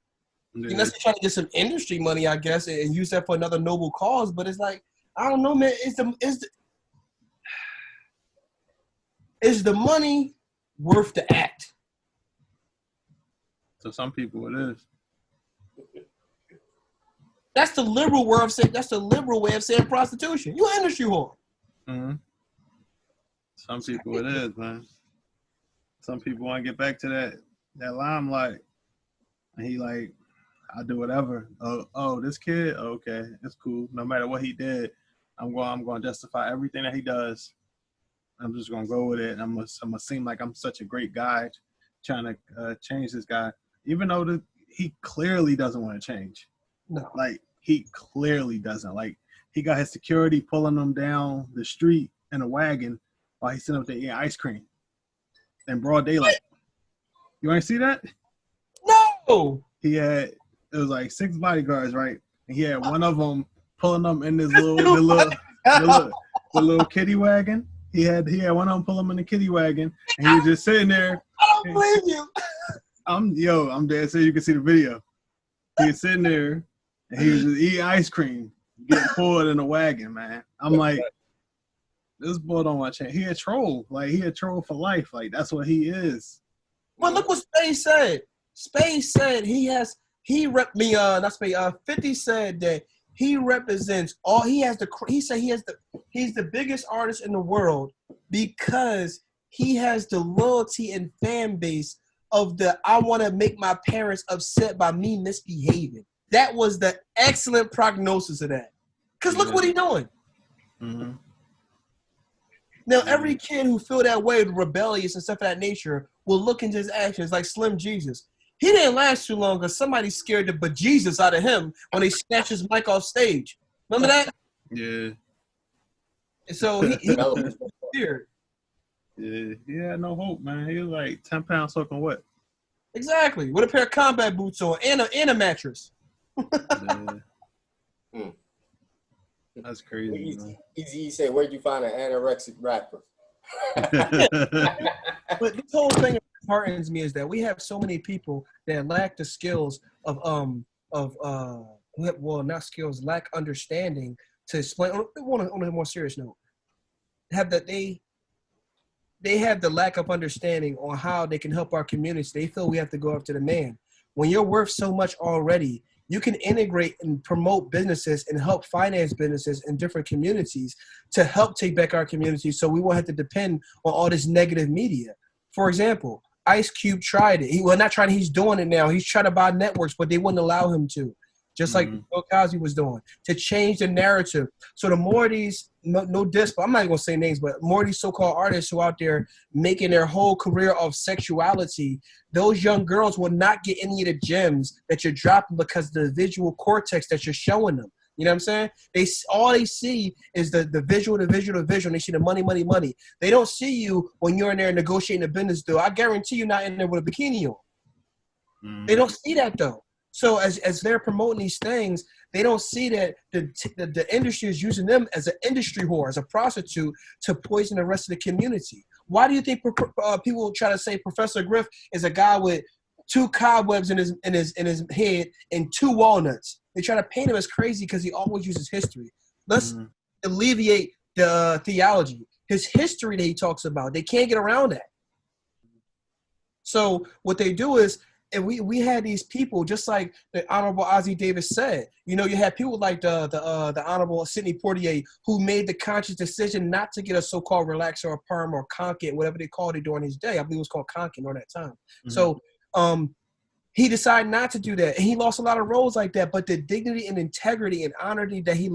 You know, trying to get some industry money, I guess, and use that for another noble cause. But it's like, I don't know, man. Is the money worth the act? To some people, it is. That's the liberal way of saying. That's the liberal way of saying prostitution. You an industry whore. Mm-hmm. Some people, it is, man. Some people want to get back to that limelight, and he like, I do whatever. Oh, this kid, okay, it's cool. No matter what he did, I'm going to justify everything that he does. I'm just going to go with it. And I'm gonna seem like I'm such a great guy, trying to change this guy, even though he clearly doesn't want to change. No, like he clearly doesn't. Like he got his security pulling him down the street in a wagon while he's sitting up there eating ice cream in broad daylight. You ain't see that? No. It was like 6 bodyguards, right? And he had one of them pulling them in this the little kiddie wagon. He had one of them pull him in the kiddie wagon, and he was just sitting there. I don't believe you. I'm dead serious. You can see the video. He was sitting there, and he was just eating ice cream, getting pulled in a wagon, man. I'm like, this boy don't want to change. He a troll. Like, he a troll for life. Like, that's what he is. Well, look what Space said. Space said he 50 said that he represents all. He's the biggest artist in the world because he has the loyalty and fan base of I want to make my parents upset by me misbehaving. That was the excellent prognosis of that. Because look what he's doing. Mm-hmm. Now, every kid who feel that way, rebellious and stuff of that nature, will look into his actions like Slim Jesus. He didn't last too long because somebody scared the bejesus out of him when they snatched his mic off stage. Remember that? Yeah. And so he was scared. Yeah, he had no hope, man. He was like 10 pounds soaking wet. Exactly. With a pair of combat boots on and a mattress. Yeah. That's crazy, man. Easy say, where'd you find an anorexic rapper? But this whole thing that heartens me is that we have so many people that lack the skills not skills, lack understanding to explain. On a more serious note, they have the lack of understanding on how they can help our community. They feel we have to go up to the man. When you're worth so much already, you can integrate and promote businesses and help finance businesses in different communities to help take back our community so we won't have to depend on all this negative media. For example, Ice Cube tried it. He's doing it now. He's trying to buy networks, but they wouldn't allow him to. Just like Bill Cosby was doing, to change the narrative. So the more of these, no diss, but I'm not going to say names, but more of these so-called artists who out there making their whole career of sexuality, those young girls will not get any of the gems that you're dropping because of the visual cortex that you're showing them. You know what I'm saying? All they see is the visual. They see the money. They don't see you when you're in there negotiating a business deal. I guarantee you're not in there with a bikini on. They don't see that, though. So as they're promoting these things, they don't see that the industry is using them as an industry whore, as a prostitute, to poison the rest of the community. Why do you think people try to say Professor Griff is a guy with 2 cobwebs in his head and 2 walnuts? They try to paint him as crazy because he always uses history. Let's alleviate the theology. His history that he talks about, they can't get around that. So what they do is, and we had these people, just like the Honorable Ozzie Davis said, you had people like the Honorable Sidney Poitier who made the conscious decision not to get a so-called relaxer or perm or conket, whatever they called it during his day. I believe it was called conket during that time. So he decided not to do that, and he lost a lot of roles like that. But the dignity and integrity and honor that he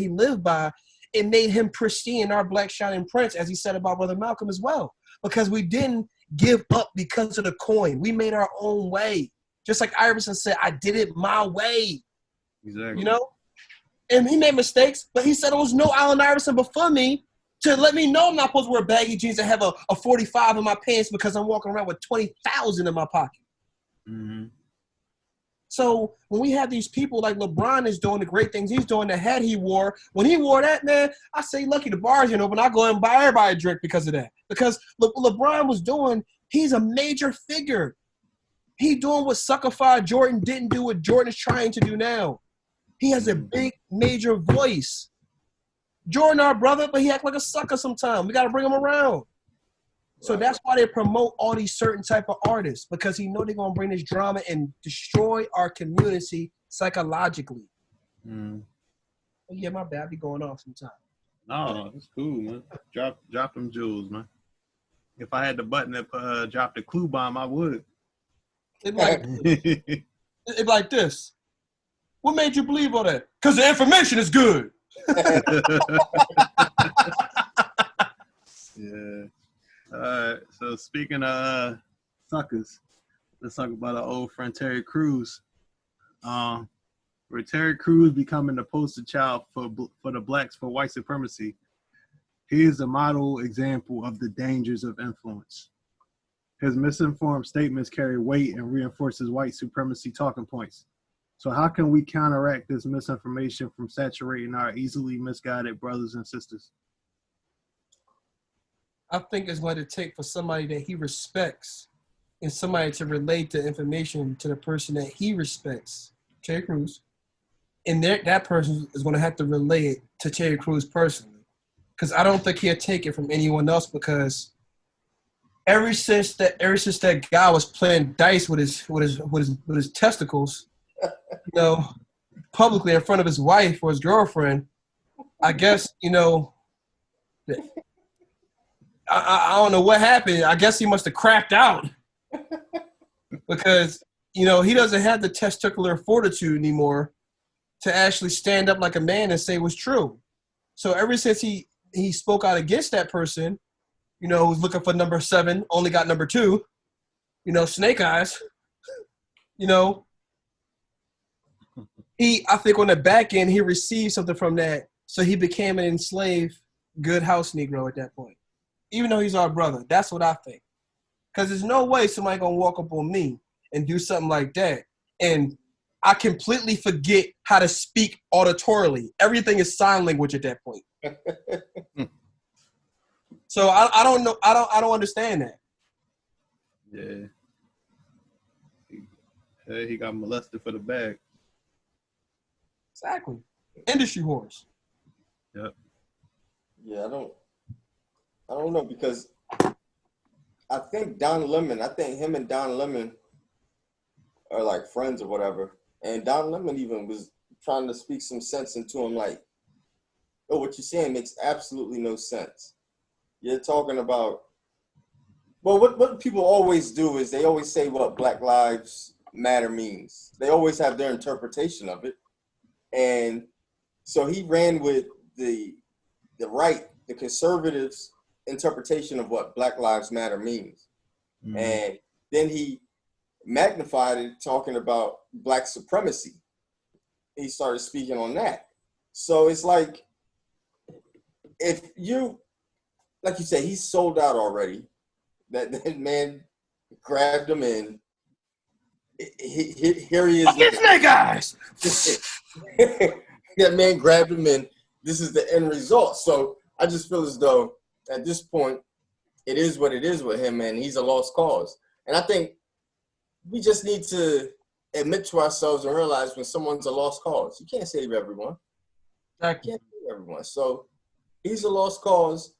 lived by, it made him pristine, our black shining prince, as he said about Brother Malcolm as well, because we didn't give up because of the coin. We made our own way. Just like Iverson said, I did it my way. Exactly. And he made mistakes, but he said there was no Allen Iverson before me to let me know I'm not supposed to wear baggy jeans and have a 45 in my pants because I'm walking around with 20,000 in my pocket. Mm-hmm. So when we have these people like LeBron is doing the great things he's doing, the hat he wore, when he wore that, man, I say lucky the bars ain't open. I go and buy everybody a drink because of that. Because LeBron was doing, he's a major figure. He doing what suckified Jordan didn't do what Jordan is trying to do now. He has a big, major voice. Jordan, our brother, but he act like a sucker sometimes. We got to bring him around. So that's why they promote all these certain type of artists, because he know they're going to bring this drama and destroy our community psychologically. Oh, yeah, my bad. I be going off sometimes. No, it's cool, man. Drop them jewels, man. If I had the button that drop the clue bomb, I would. It'd be like this. What made you believe all that? Because the information is good. Yeah. All right. So speaking of suckers, let's talk about our old friend Terry Crews. Where Terry Crews becoming the poster child for the blacks for white supremacy. He is a model example of the dangers of influence. His misinformed statements carry weight and reinforces white supremacy talking points. So how can we counteract this misinformation from saturating our easily misguided brothers and sisters? I think it's going to take for somebody that he respects and somebody to relate the information to the person that he respects, Terry Crews. And that person is going to have to relay it to Terry Crews personally. Because I don't think he'll take it from anyone else, because ever since that guy was playing dice with his testicles, you know, publicly in front of his wife or his girlfriend, I guess, you know, I don't know what happened. I guess he must have cracked out, because, you know, he doesn't have the testicular fortitude anymore to actually stand up like a man and say what's true. So ever since he spoke out against that person, you know, who's looking for number 7, only got number 2, you know, snake eyes, you know, I think on the back end, he received something from that. So he became an enslaved, good house Negro at that point. Even though he's our brother. That's what I think. Because there's no way somebody going to walk up on me and do something like that. And I completely forget how to speak auditorily. Everything is sign language at that point. So I don't know. I don't understand that. Yeah. He got molested for the bag. Exactly. Industry whores. Yep. Yeah, I don't know, because I think him and Don Lemon are like friends or whatever. And Don Lemon even was trying to speak some sense into him, like, oh, what you're saying makes absolutely no sense. You're talking about, well, what people always do is they always say what Black Lives Matter means. They always have their interpretation of it. And so he ran with the conservatives' interpretation of what Black Lives Matter means. Mm-hmm. And then he magnified it, talking about black supremacy. He started speaking on that. So it's like, if you, like you say, he's sold out already. That man grabbed him in. Here he is. Fucking snake eyes! That man grabbed him in. This is the end result. So I just feel as though at this point, it is what it is with him, and he's a lost cause. And I think we just need to admit to ourselves and realize when someone's a lost cause. You can't save everyone. You can't save everyone. So he's a lost cause.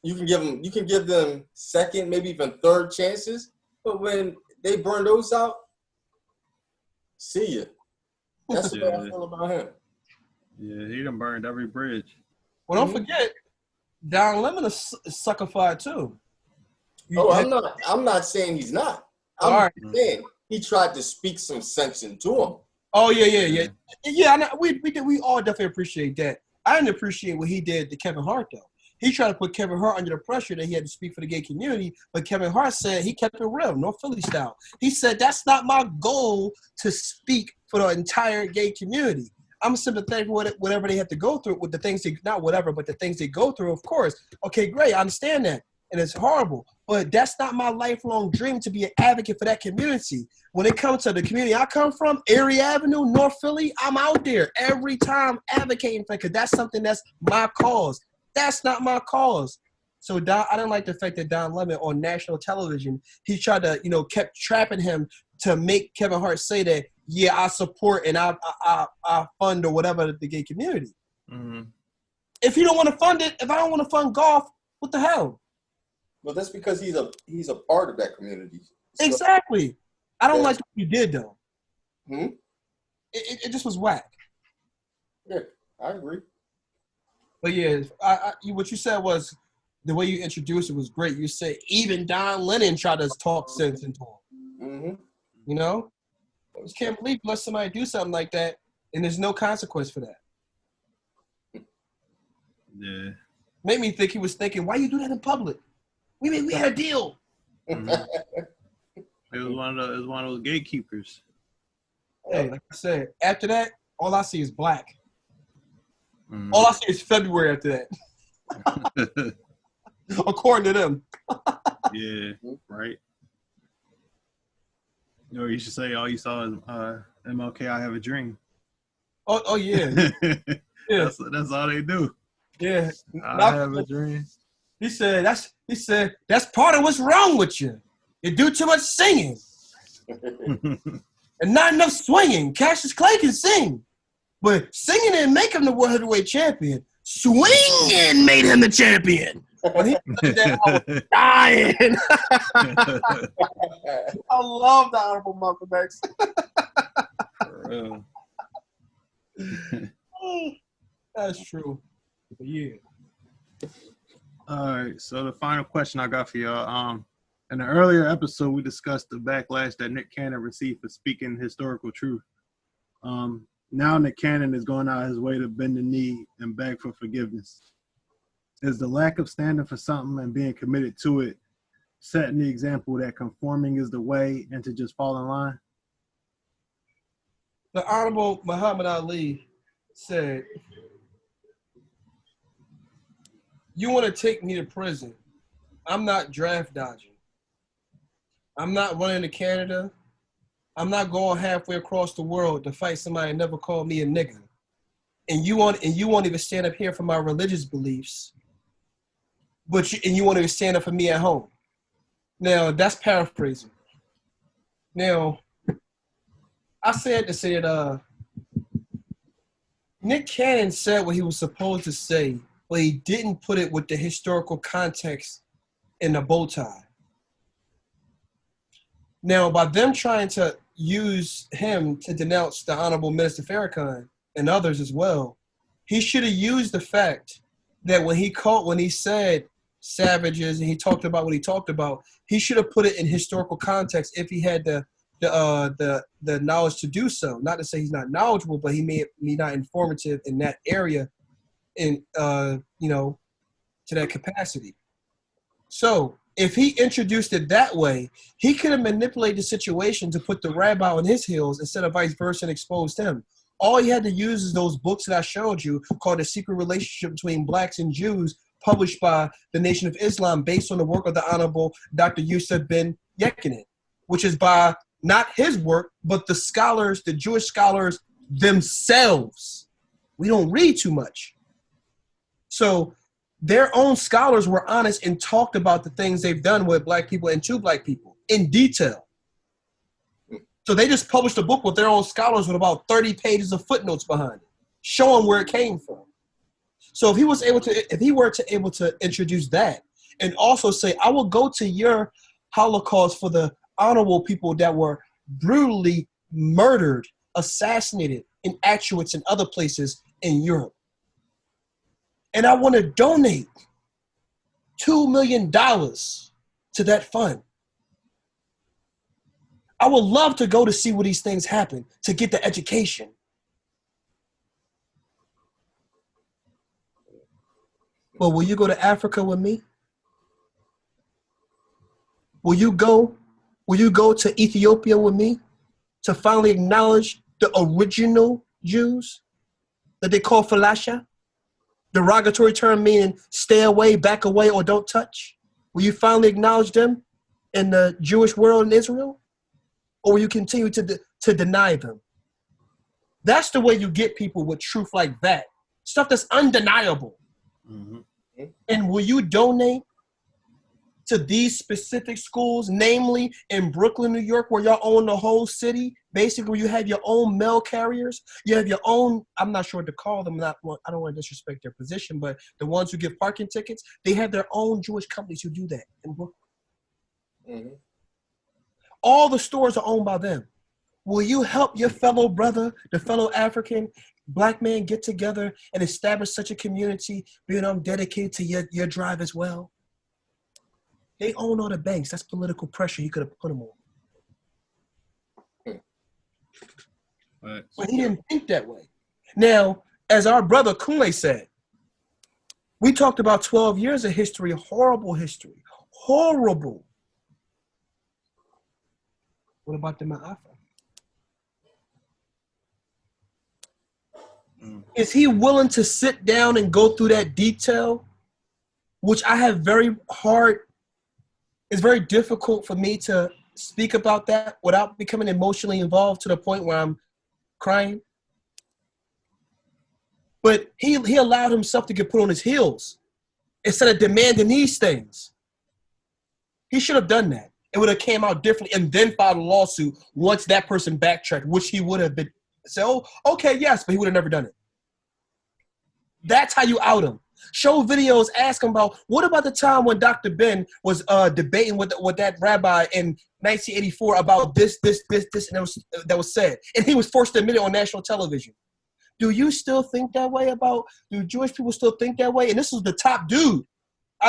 You can give them second, maybe even third chances, but when they burn those out, see ya. That's the way I feel about him. Yeah, he done burned every bridge. Well, don't forget, Don Lemon is suckified too. I'm not saying he's not. I'm saying he tried to speak some sense into him. Oh yeah. I know, we all definitely appreciate that. I didn't appreciate what he did to Kevin Hart though. He tried to put Kevin Hart under the pressure that he had to speak for the gay community, but Kevin Hart said he kept it real, North Philly style. He said, that's not my goal to speak for the entire gay community. I'm sympathetic with whatever they have to go through, with the things but the things they go through, of course. Okay, great, I understand that. And it's horrible. But that's not my lifelong dream, to be an advocate for that community. When it comes to the community I come from, Erie Avenue, North Philly, I'm out there every time advocating for it, because that's something that's my cause. That's not my cause. So I didn't like the fact that Don Lemon on national television, he tried to, kept trapping him to make Kevin Hart say that, yeah, I support and I fund or whatever the gay community. Mm-hmm. If you don't want to fund it, if I don't want to fund golf, what the hell? Well, that's because he's a part of that community. So, Exactly. I don't like what you did though. Hmm? It just was whack. Yeah, I agree. But yeah, what you said was the way you introduced it was great. You said even Don Lennon tried to talk sense into him. Mm-hmm. You know, I just can't believe you let somebody do something like that and there's no consequence for that. Yeah. Made me think he was thinking, why you do that in public? We had a deal. Mm-hmm. It was one of those gatekeepers. Hey, like I said, after that, all I see is black. Mm-hmm. All I see is February after that. According to them. Yeah, right. Or you should say all you saw is MLK, I Have a Dream. Oh yeah. Yeah. That's all they do. Yeah. I have a dream. He said that's part of what's wrong with you. You do too much singing. And not enough swinging. Cassius Clay can sing. But singing didn't make him the world heavyweight champion. Swinging made him the champion. When he said that, I was dying. I love the Honorable Malcolm X. For real. That's true. But yeah. All right. So the final question I got for y'all. In an earlier episode, we discussed the backlash that Nick Cannon received for speaking historical truth. Now Nick Cannon is going out his way to bend the knee and beg for forgiveness. Is the lack of standing for something and being committed to it setting the example that conforming is the way and to just fall in line? The Honorable Muhammad Ali said, you want to take me to prison. I'm not draft dodging. I'm not running to Canada. I'm not going halfway across the world to fight somebody that never called me a nigga. And you won't even stand up here for my religious beliefs. You won't even stand up for me at home. Now, that's paraphrasing. Now, I said to say that Nick Cannon said what he was supposed to say, but he didn't put it with the historical context in the bow tie. Now, by them trying to use him to denounce the Honorable Minister Farrakhan and others as well, he should have used the fact that when he said savages and he talked about what he talked about, he should have put it in historical context if he had the knowledge to do so. Not to say he's not knowledgeable, but he may be not informative in that area, in to that capacity. So if he introduced it that way, he could have manipulated the situation to put the rabbi on his heels instead of vice versa and exposed him. All he had to use is those books that I showed you called The Secret Relationship Between Blacks and Jews, published by the Nation of Islam based on the work of the Honorable Dr. Yusuf bin Yekinen, which is by not his work, but the scholars, the Jewish scholars themselves. We don't read too much. So their own scholars were honest and talked about the things they've done with black people and to black people in detail. So they just published a book with their own scholars with about 30 pages of footnotes behind it, showing where it came from. So if he were able to introduce that and also say, I will go to your Holocaust for the honorable people that were brutally murdered, assassinated in Auschwitz and other places in Europe. And I want to donate $2 million to that fund. I would love to go to see where these things happen, to get the education. Well, will you go to Africa with me? Will you go to Ethiopia with me to finally acknowledge the original Jews that they call Falasha? Derogatory term meaning stay away, back away, or don't touch. Will you finally acknowledge them in the Jewish world in Israel? Or will you continue to deny them? That's the way you get people with truth like that. Stuff that's undeniable. Mm-hmm. And will you donate to these specific schools, namely in Brooklyn, New York, where y'all own the whole city, basically you have your own mail carriers, you have your own, I'm not sure what to call them, I don't want to disrespect their position, but the ones who give parking tickets, they have their own Jewish companies who do that in Brooklyn. Mm-hmm. All the stores are owned by them. Will you help your fellow brother, the fellow African black man, get together and establish such a community, being dedicated to your drive as well? They own all the banks. That's political pressure he could have put them on. Right. But he didn't think that way. Now, as our brother Kanye said, we talked about 12 years of history, horrible history. Horrible. What about the Ma'afa? Is he willing to sit down and go through that detail, which I have it's very difficult for me to speak about that without becoming emotionally involved to the point where I'm crying. But he allowed himself to get put on his heels instead of demanding these things. He should have done that. It would have came out differently and then filed a lawsuit once that person backtracked, which he would have been say, oh, okay, yes, but he would have never done it. That's how you out him. Show videos, ask him about, what about the time when Dr. Ben was debating with that rabbi in 1984 about this, and that was said. And he was forced to admit it on national television. Do you still think that way do Jewish people still think that way? And this was the top dude.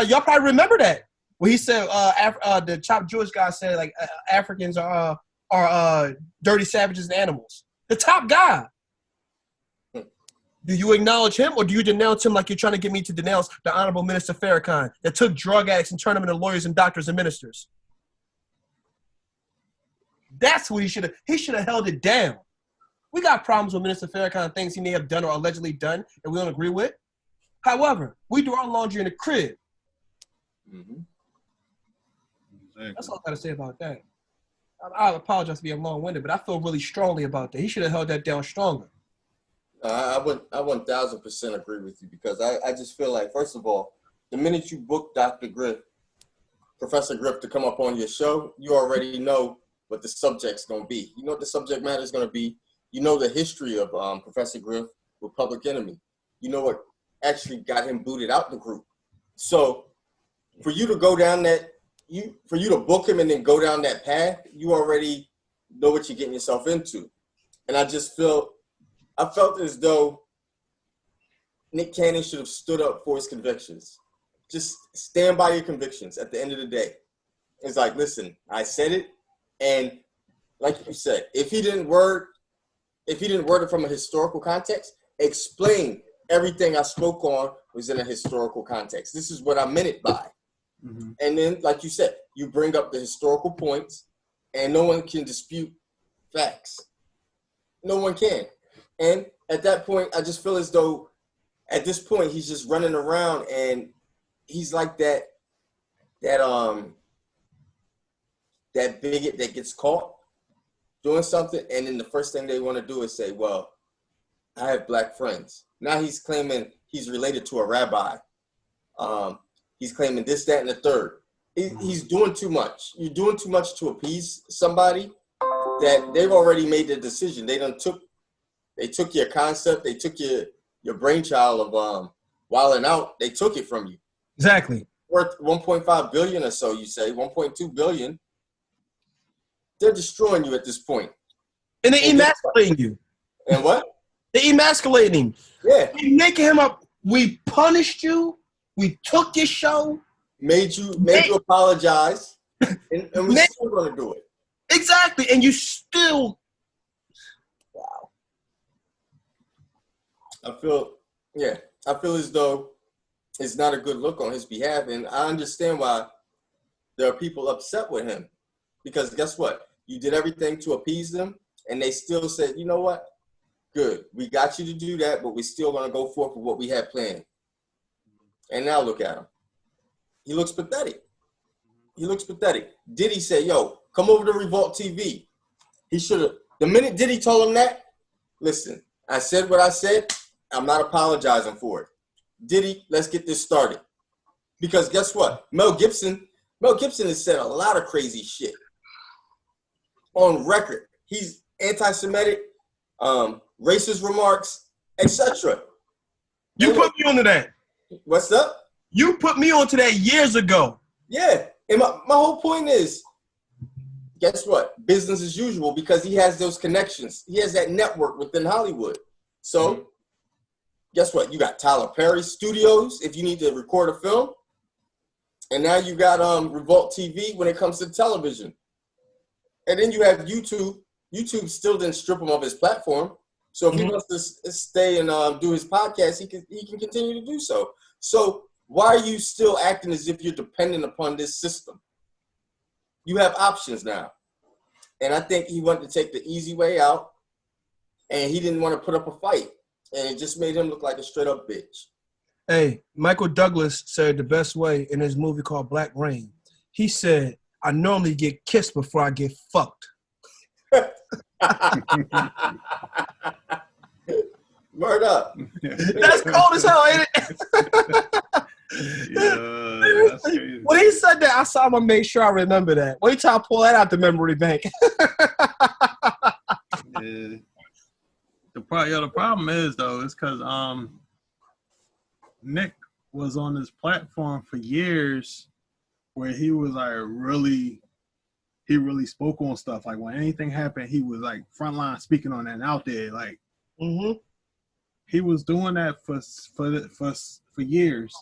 Y'all probably remember that. When he said, the top Jewish guy said, like, Africans are dirty savages and animals. The top guy. Do you acknowledge him or do you denounce him like you're trying to get me to denounce the Honorable Minister Farrakhan that took drug addicts and turned them into lawyers and doctors and ministers? That's what he should have held it down. We got problems with Minister Farrakhan, things he may have done or allegedly done that we don't agree with. However, we do our laundry in the crib. Mm-hmm. Exactly. That's all I got to say about that. I apologize for being long-winded, but I feel really strongly about that. He should have held that down stronger. I 1000% agree with you because I just feel like, first of all, the minute you book Professor Griff, to come up on your show, you already know what the subject's going to be. You know what the subject matter is going to be. You know the history of Professor Griff with Public Enemy. You know what actually got him booted out the group. So for you to go down for you to book him and then go down that path, you already know what you're getting yourself into. And I felt as though Nick Cannon should have stood up for his convictions. Just stand by your convictions at the end of the day. It's like, listen, I said it. And like you said, if he didn't word it from a historical context, explain everything I spoke on was in a historical context. This is what I meant it by. Mm-hmm. And then, like you said, you bring up the historical points and no one can dispute facts. No one can. And at that point, I just feel as though at this point, he's just running around and he's like that bigot that gets caught doing something. And then the first thing they want to do is say, well, I have black friends. Now he's claiming he's related to a rabbi. He's claiming this, that, and the third. He's doing too much. You're doing too much to appease somebody that they've already made their decision. They took your concept. They took your brainchild of wilding out. They took it from you. Exactly. Worth 1.5 billion or so, you say, 1.2 billion. They're destroying you at this point. And they're emasculating you. And what? They're emasculating. Yeah. They're making him up. We punished you. We took your show. Made you apologize. And we're still going to do it. Exactly. And you still. Wow. I feel as though it's not a good look on his behalf. And I understand why there are people upset with him. Because guess what? You did everything to appease them. And they still said, you know what? Good. We got you to do that, but we're still going to go forth with what we had planned. And now look at him. He looks pathetic. Diddy said, yo, come over to Revolt TV. He should have. The minute Diddy told him that, listen, I said what I said. I'm not apologizing for it. Diddy, let's get this started. Because guess what? Mel Gibson Mel Gibson has said a lot of crazy shit on record. He's anti-Semitic, racist remarks, etc. You put me onto that. What's up? You put me onto that years ago. Yeah. And my whole point is, guess what? Business as usual, because he has those connections. He has that network within Hollywood. So guess what? You got Tyler Perry Studios if you need to record a film. And now you got Revolt TV when it comes to television. And then you have YouTube. YouTube still didn't strip him of his platform. So if he wants to stay and do his podcast, he can continue to do so. So why are you still acting as if you're dependent upon this system? You have options now. And I think he wanted to take the easy way out, and he didn't want to put up a fight. And it just made him look like a straight up bitch. Hey, Michael Douglas said the best way in his movie called Black Rain. He said, I normally get kissed before I get fucked. Word up. That's cold as hell, ain't it? Yeah, that's crazy. When he said that, I saw him and made sure I remember that. Wait till I pull that out the memory bank. Yeah. The problem is though, is because Nick was on this platform for years where he was like he really spoke on stuff. Like when anything happened, he was like frontline speaking on that and out there. Like he was doing that for years.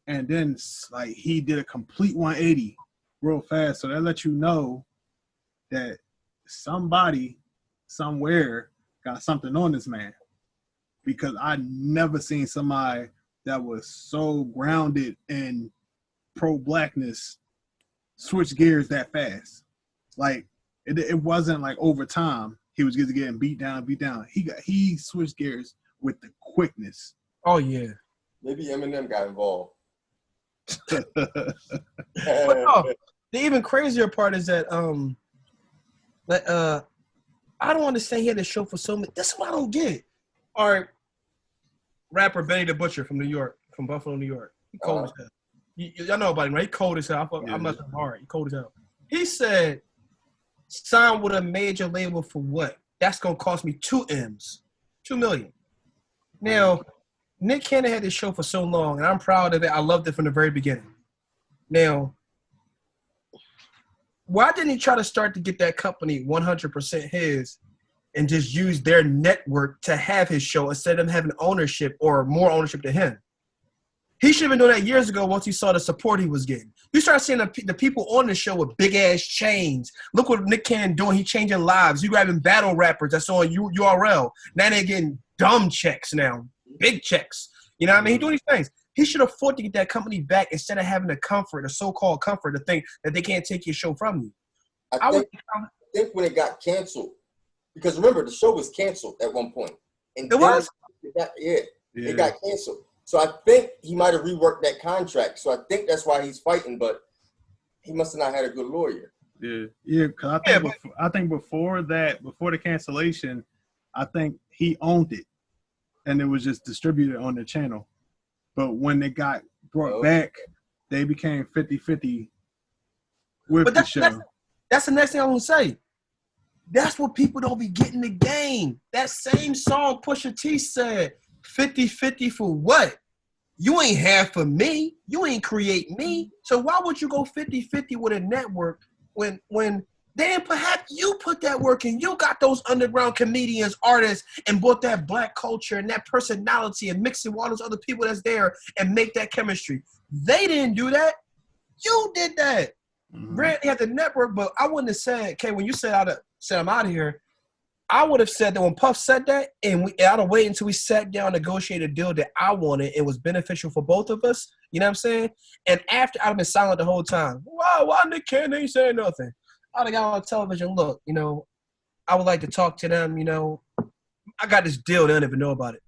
And then like he did a complete 180 real fast. So that lets you know that somebody somewhere got something on this man. Because I never seen somebody that was so grounded in pro-blackness switch gears that fast. Like it wasn't like over time he was just getting beat down. He switched gears with the quickness. Oh yeah. Maybe Eminem got involved. But no, the even crazier part is that I don't understand he had to show for so many. That's what I don't get. All right, rapper Benny the Butcher from New York, from Buffalo, New York. He cold as hell. Y'all know about him, right? He cold as hell. I must have hard. He cold as hell. He said, sign with a major label for what? That's gonna cost me 2 M's, $2 million. Now, Nick Cannon had this show for so long, and I'm proud of it. I loved it from the very beginning. Now, why didn't he try to start to get that company 100% his and just use their network to have his show instead of having ownership or more ownership to him? He should have been doing that years ago once he saw the support he was getting. You start seeing the people on the show with big-ass chains. Look what Nick Cannon doing. He changing lives. You grabbing battle rappers that's on URL. Now they're getting dumb checks now. Big checks. You know what I mean? He doing these things. He should have fought to get that company back instead of having the comfort, the so-called comfort, to think that they can't take your show from you. I think when it got canceled, because remember, the show was canceled at one point. And it was? It got canceled. So I think he might have reworked that contract. So I think that's why he's fighting, but he must have not had a good lawyer. Yeah. Because I think before the cancellation, I think he owned it. And it was just distributed on the channel. But when they got brought back, they became 50-50 with the show. That's the next thing I want to say. That's what people don't be getting the game. That same song Pusha T said, 50-50 for what? You ain't half for me. You ain't create me. So why would you go 50-50 with a network when then perhaps you put that work in. You got those underground comedians, artists, and brought that black culture and that personality and mix it with all those other people that's there and make that chemistry. They didn't do that. You did that. Brand had the network, but I wouldn't have said, okay, when you said I'm out of here, I would have said that when Puff said that, and I'd have waited until we sat down and negotiated a deal that I wanted and was beneficial for both of us. You know what I'm saying? And after, I'd have been silent the whole time. Wow, why Nick Cannon ain't saying nothing? I'd have got on television, look, I would like to talk to them, I got this deal, they don't even know about it.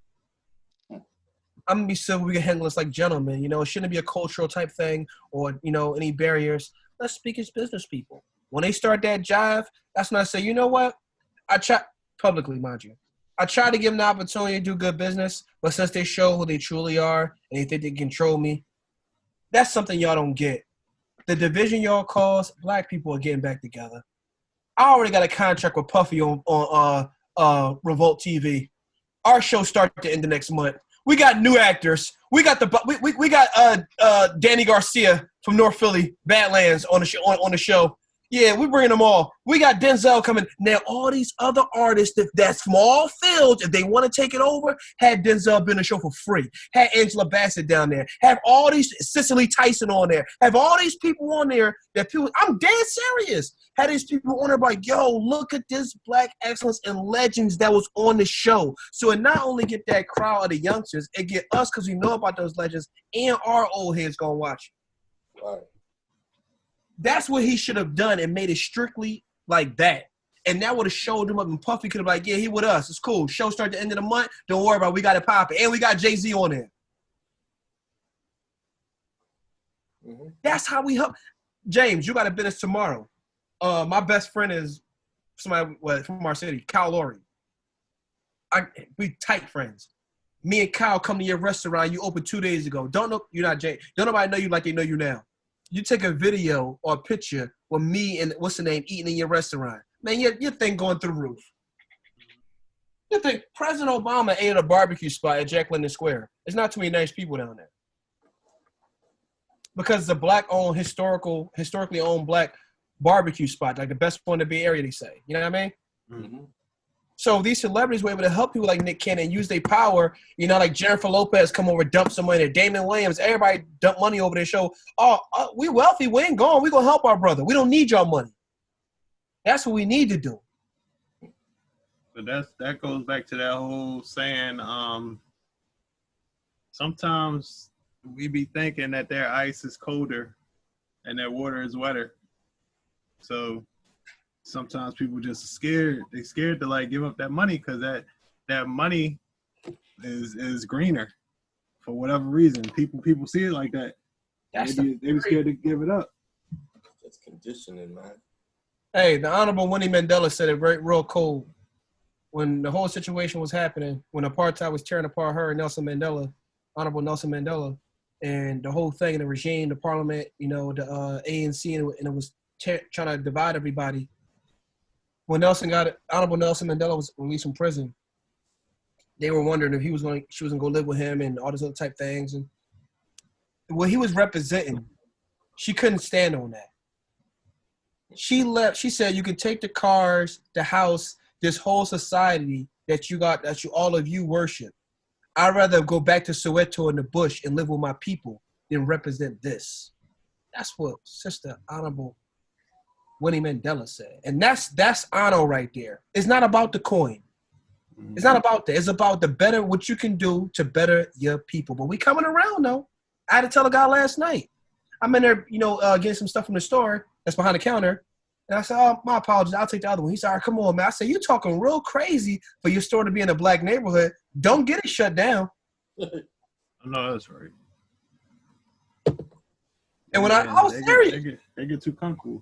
I'm going to be civil, we can handle this like gentlemen, it shouldn't be a cultural type thing or, any barriers. Let's speak as business people. When they start that jive, that's when I say, you know what? I try, publicly, mind you, I try to give them the opportunity to do good business, but since they show who they truly are and they think they control me, that's something y'all don't get. the division y'all cause, black people are getting back together. I already got a contract with Puffy on Revolt TV. Our show starts at the end of next month. We got new actors. We got we got Danny Garcia from North Philly, Badlands on the show. Yeah, we bringing them all. We got Denzel coming. Now, all these other artists, that small field, if they want to take it over, had Denzel been on the show for free. Had Angela Bassett down there. Have all these, Cicely Tyson on there. Have all these people on there that people, I'm dead serious. Had these people on there like, yo, look at this black excellence and legends that was on the show. So it not only get that crowd of the youngsters, it get us because we know about those legends and our old heads going to watch it. Right. That's what he should have done and made it strictly like that. And that would have showed him up, and Puffy could have been like, yeah, he with us. It's cool. Show start at the end of the month. Don't worry about it. We got it popping. And we got Jay-Z on there. Mm-hmm. That's how we help. James, you got a business tomorrow. My best friend is somebody from our city, Kyle Laurie. We tight friends. Me and Kyle come to your restaurant you opened 2 days ago. You're not James. Don't nobody know you like they know you now. You take a video or a picture with me and what's the name eating in your restaurant. Man, your thing going through the roof. You think President Obama ate at a barbecue spot at Jack London Square. There's not too many nice people down there. Because it's a black-owned, historically owned black barbecue spot, like the best one in the Bay Area, they say. You know what I mean? Mm-hmm. So these celebrities were able to help people like Nick Cannon use their power. You know, like Jennifer Lopez come over, dump some money. Damon Williams, everybody dump money over their show. We wealthy. We ain't gone. We going to help our brother. We don't need y'all money. That's what we need to do. But that goes back to that whole saying, sometimes we be thinking that their ice is colder and their water is wetter. So sometimes people just scared. They scared to like give up that money because that money is greener for whatever reason. People see it like that. They be scared to give it up. It's conditioning, man. Hey, the Honorable Winnie Mandela said it real cold when the whole situation was happening, when apartheid was tearing apart her and Nelson Mandela, Honorable Nelson Mandela, and the whole thing, the regime, the parliament, you know, the ANC, and it was trying to divide everybody. When Honorable Nelson Mandela was released from prison, they were wondering if she was going to go live with him and all these other type things. And what he was representing, she couldn't stand on that. She left. She said, "You can take the cars, the house, this whole society that all of you worship. I'd rather go back to Soweto in the bush and live with my people than represent this." That's what Sister Honorable Winnie Mandela said. And that's honor right there. It's not about the coin. It's not about that. It's about the better what you can do to better your people. But we coming around though. I had to tell a guy last night. I'm in there, getting some stuff from the store that's behind the counter. And I said, "Oh, my apologies. I'll take the other one." He said, "All right, come on, man." I said, "You're talking real crazy for your store to be in a black neighborhood. Don't get it shut down." No, that's right. And when I was serious. They get too comfortable.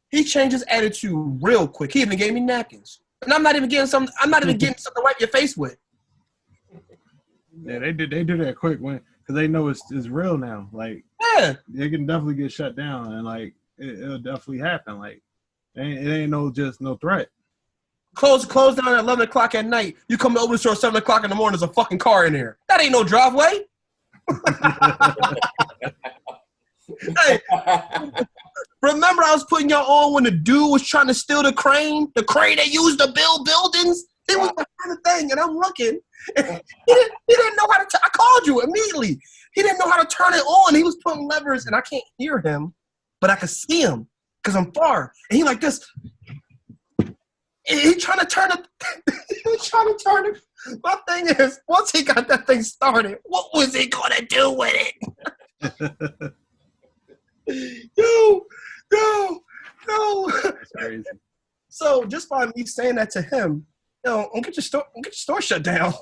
He changed his attitude real quick. He even gave me napkins. And I'm not even getting something to wipe your face with. Yeah, they do that quick because they know it's real now. Like, yeah, they can definitely get shut down, and like it'll definitely happen. Like, it ain't no threat. Close down at 11 o'clock at night. You come to open the store at 7 o'clock in the morning. There's a fucking car in there. That ain't no driveway. Hey, remember I was putting y'all on when the dude was trying to steal the crane they used to build buildings? It was behind the thing, and I'm looking. He didn't know how to. I called you immediately. He didn't know how to turn it on. He was putting levers, and I can't hear him, but I can see him because I'm far. And he like this. He trying to turn it. He's trying to turn it. My thing is, once he got that thing started, what was he gonna do with it? Yo. That's crazy. So just by me saying that to him, don't get your store shut down.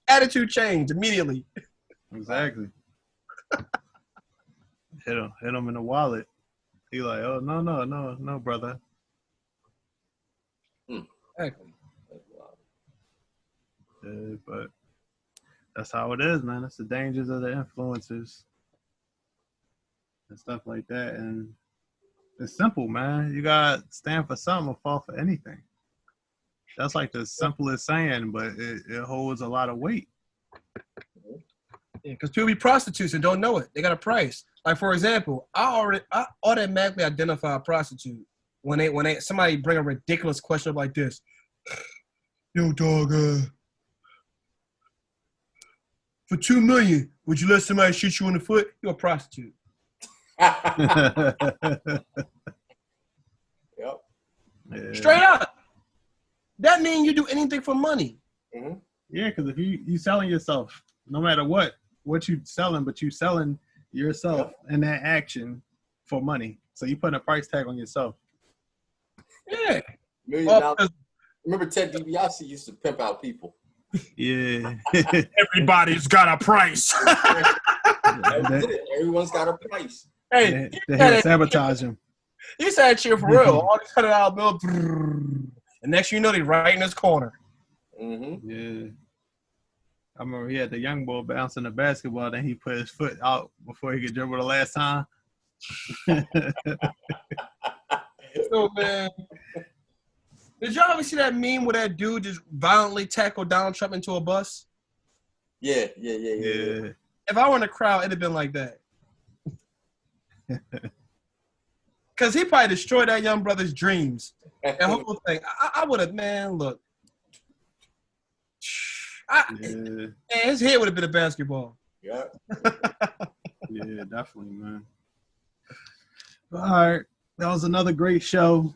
Attitude changed immediately. Exactly. Hit him in the wallet. He like, "Oh no, brother." Exactly. Yeah, but that's how it is, man. That's the dangers of the influencers. and stuff like that. And it's simple, man. You gotta stand for something or fall for anything. That's like the simplest saying, but it holds a lot of weight. Yeah, because people be prostitutes and don't know it. They got a price. Like, for example, I automatically identify a prostitute when somebody bring a ridiculous question up like this. Yo, dog, for $2 million, would you let somebody shoot you in the foot? You're a prostitute. Yep. Yeah. Straight up. That means you do anything for money. Mm-hmm. Yeah, because if you selling yourself, no matter what you selling, but you selling yourself in that action for money. So you putting a price tag on yourself. Yeah. $1 million. Remember Ted DiBiase used to pimp out people. Yeah. Everybody's got a price. Everyone's got a price. Hey, they had to sabotage him. he said cheer for real. All these $100 bills. And next you know, they right in his corner. Mm-hmm. Yeah. I remember he had the young boy bouncing the basketball, then he put his foot out before he could dribble the last time. So, man, did y'all ever see that meme where that dude just violently tackled Donald Trump into a bus? Yeah. If I were in the crowd, it'd have been like that. Because he probably destroyed that young brother's dreams. That whole thing. I would have, man, look. Man, his head would have been a basketball. Yeah. Yeah, definitely, man. All right. That was another great show.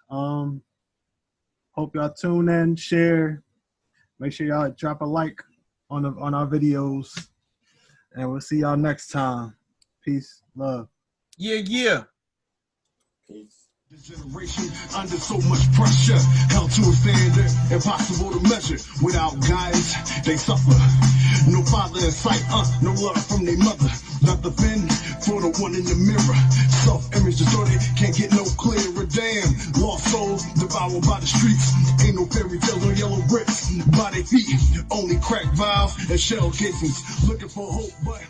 Hope y'all tune in, share. Make sure y'all drop a like on our videos. And we'll see y'all next time. Peace, love. Yeah. Peace. This generation under so much pressure, held to a standard impossible to measure. Without guidance, they suffer. No father in sight, no love from their mother. Not the fin for the one in the mirror. Self-image distorted, can't get no clearer. Damn, lost souls devoured by the streets. Ain't no fairy tales on yellow bricks. By their feet, only crack valves and shell casings. Looking for hope, but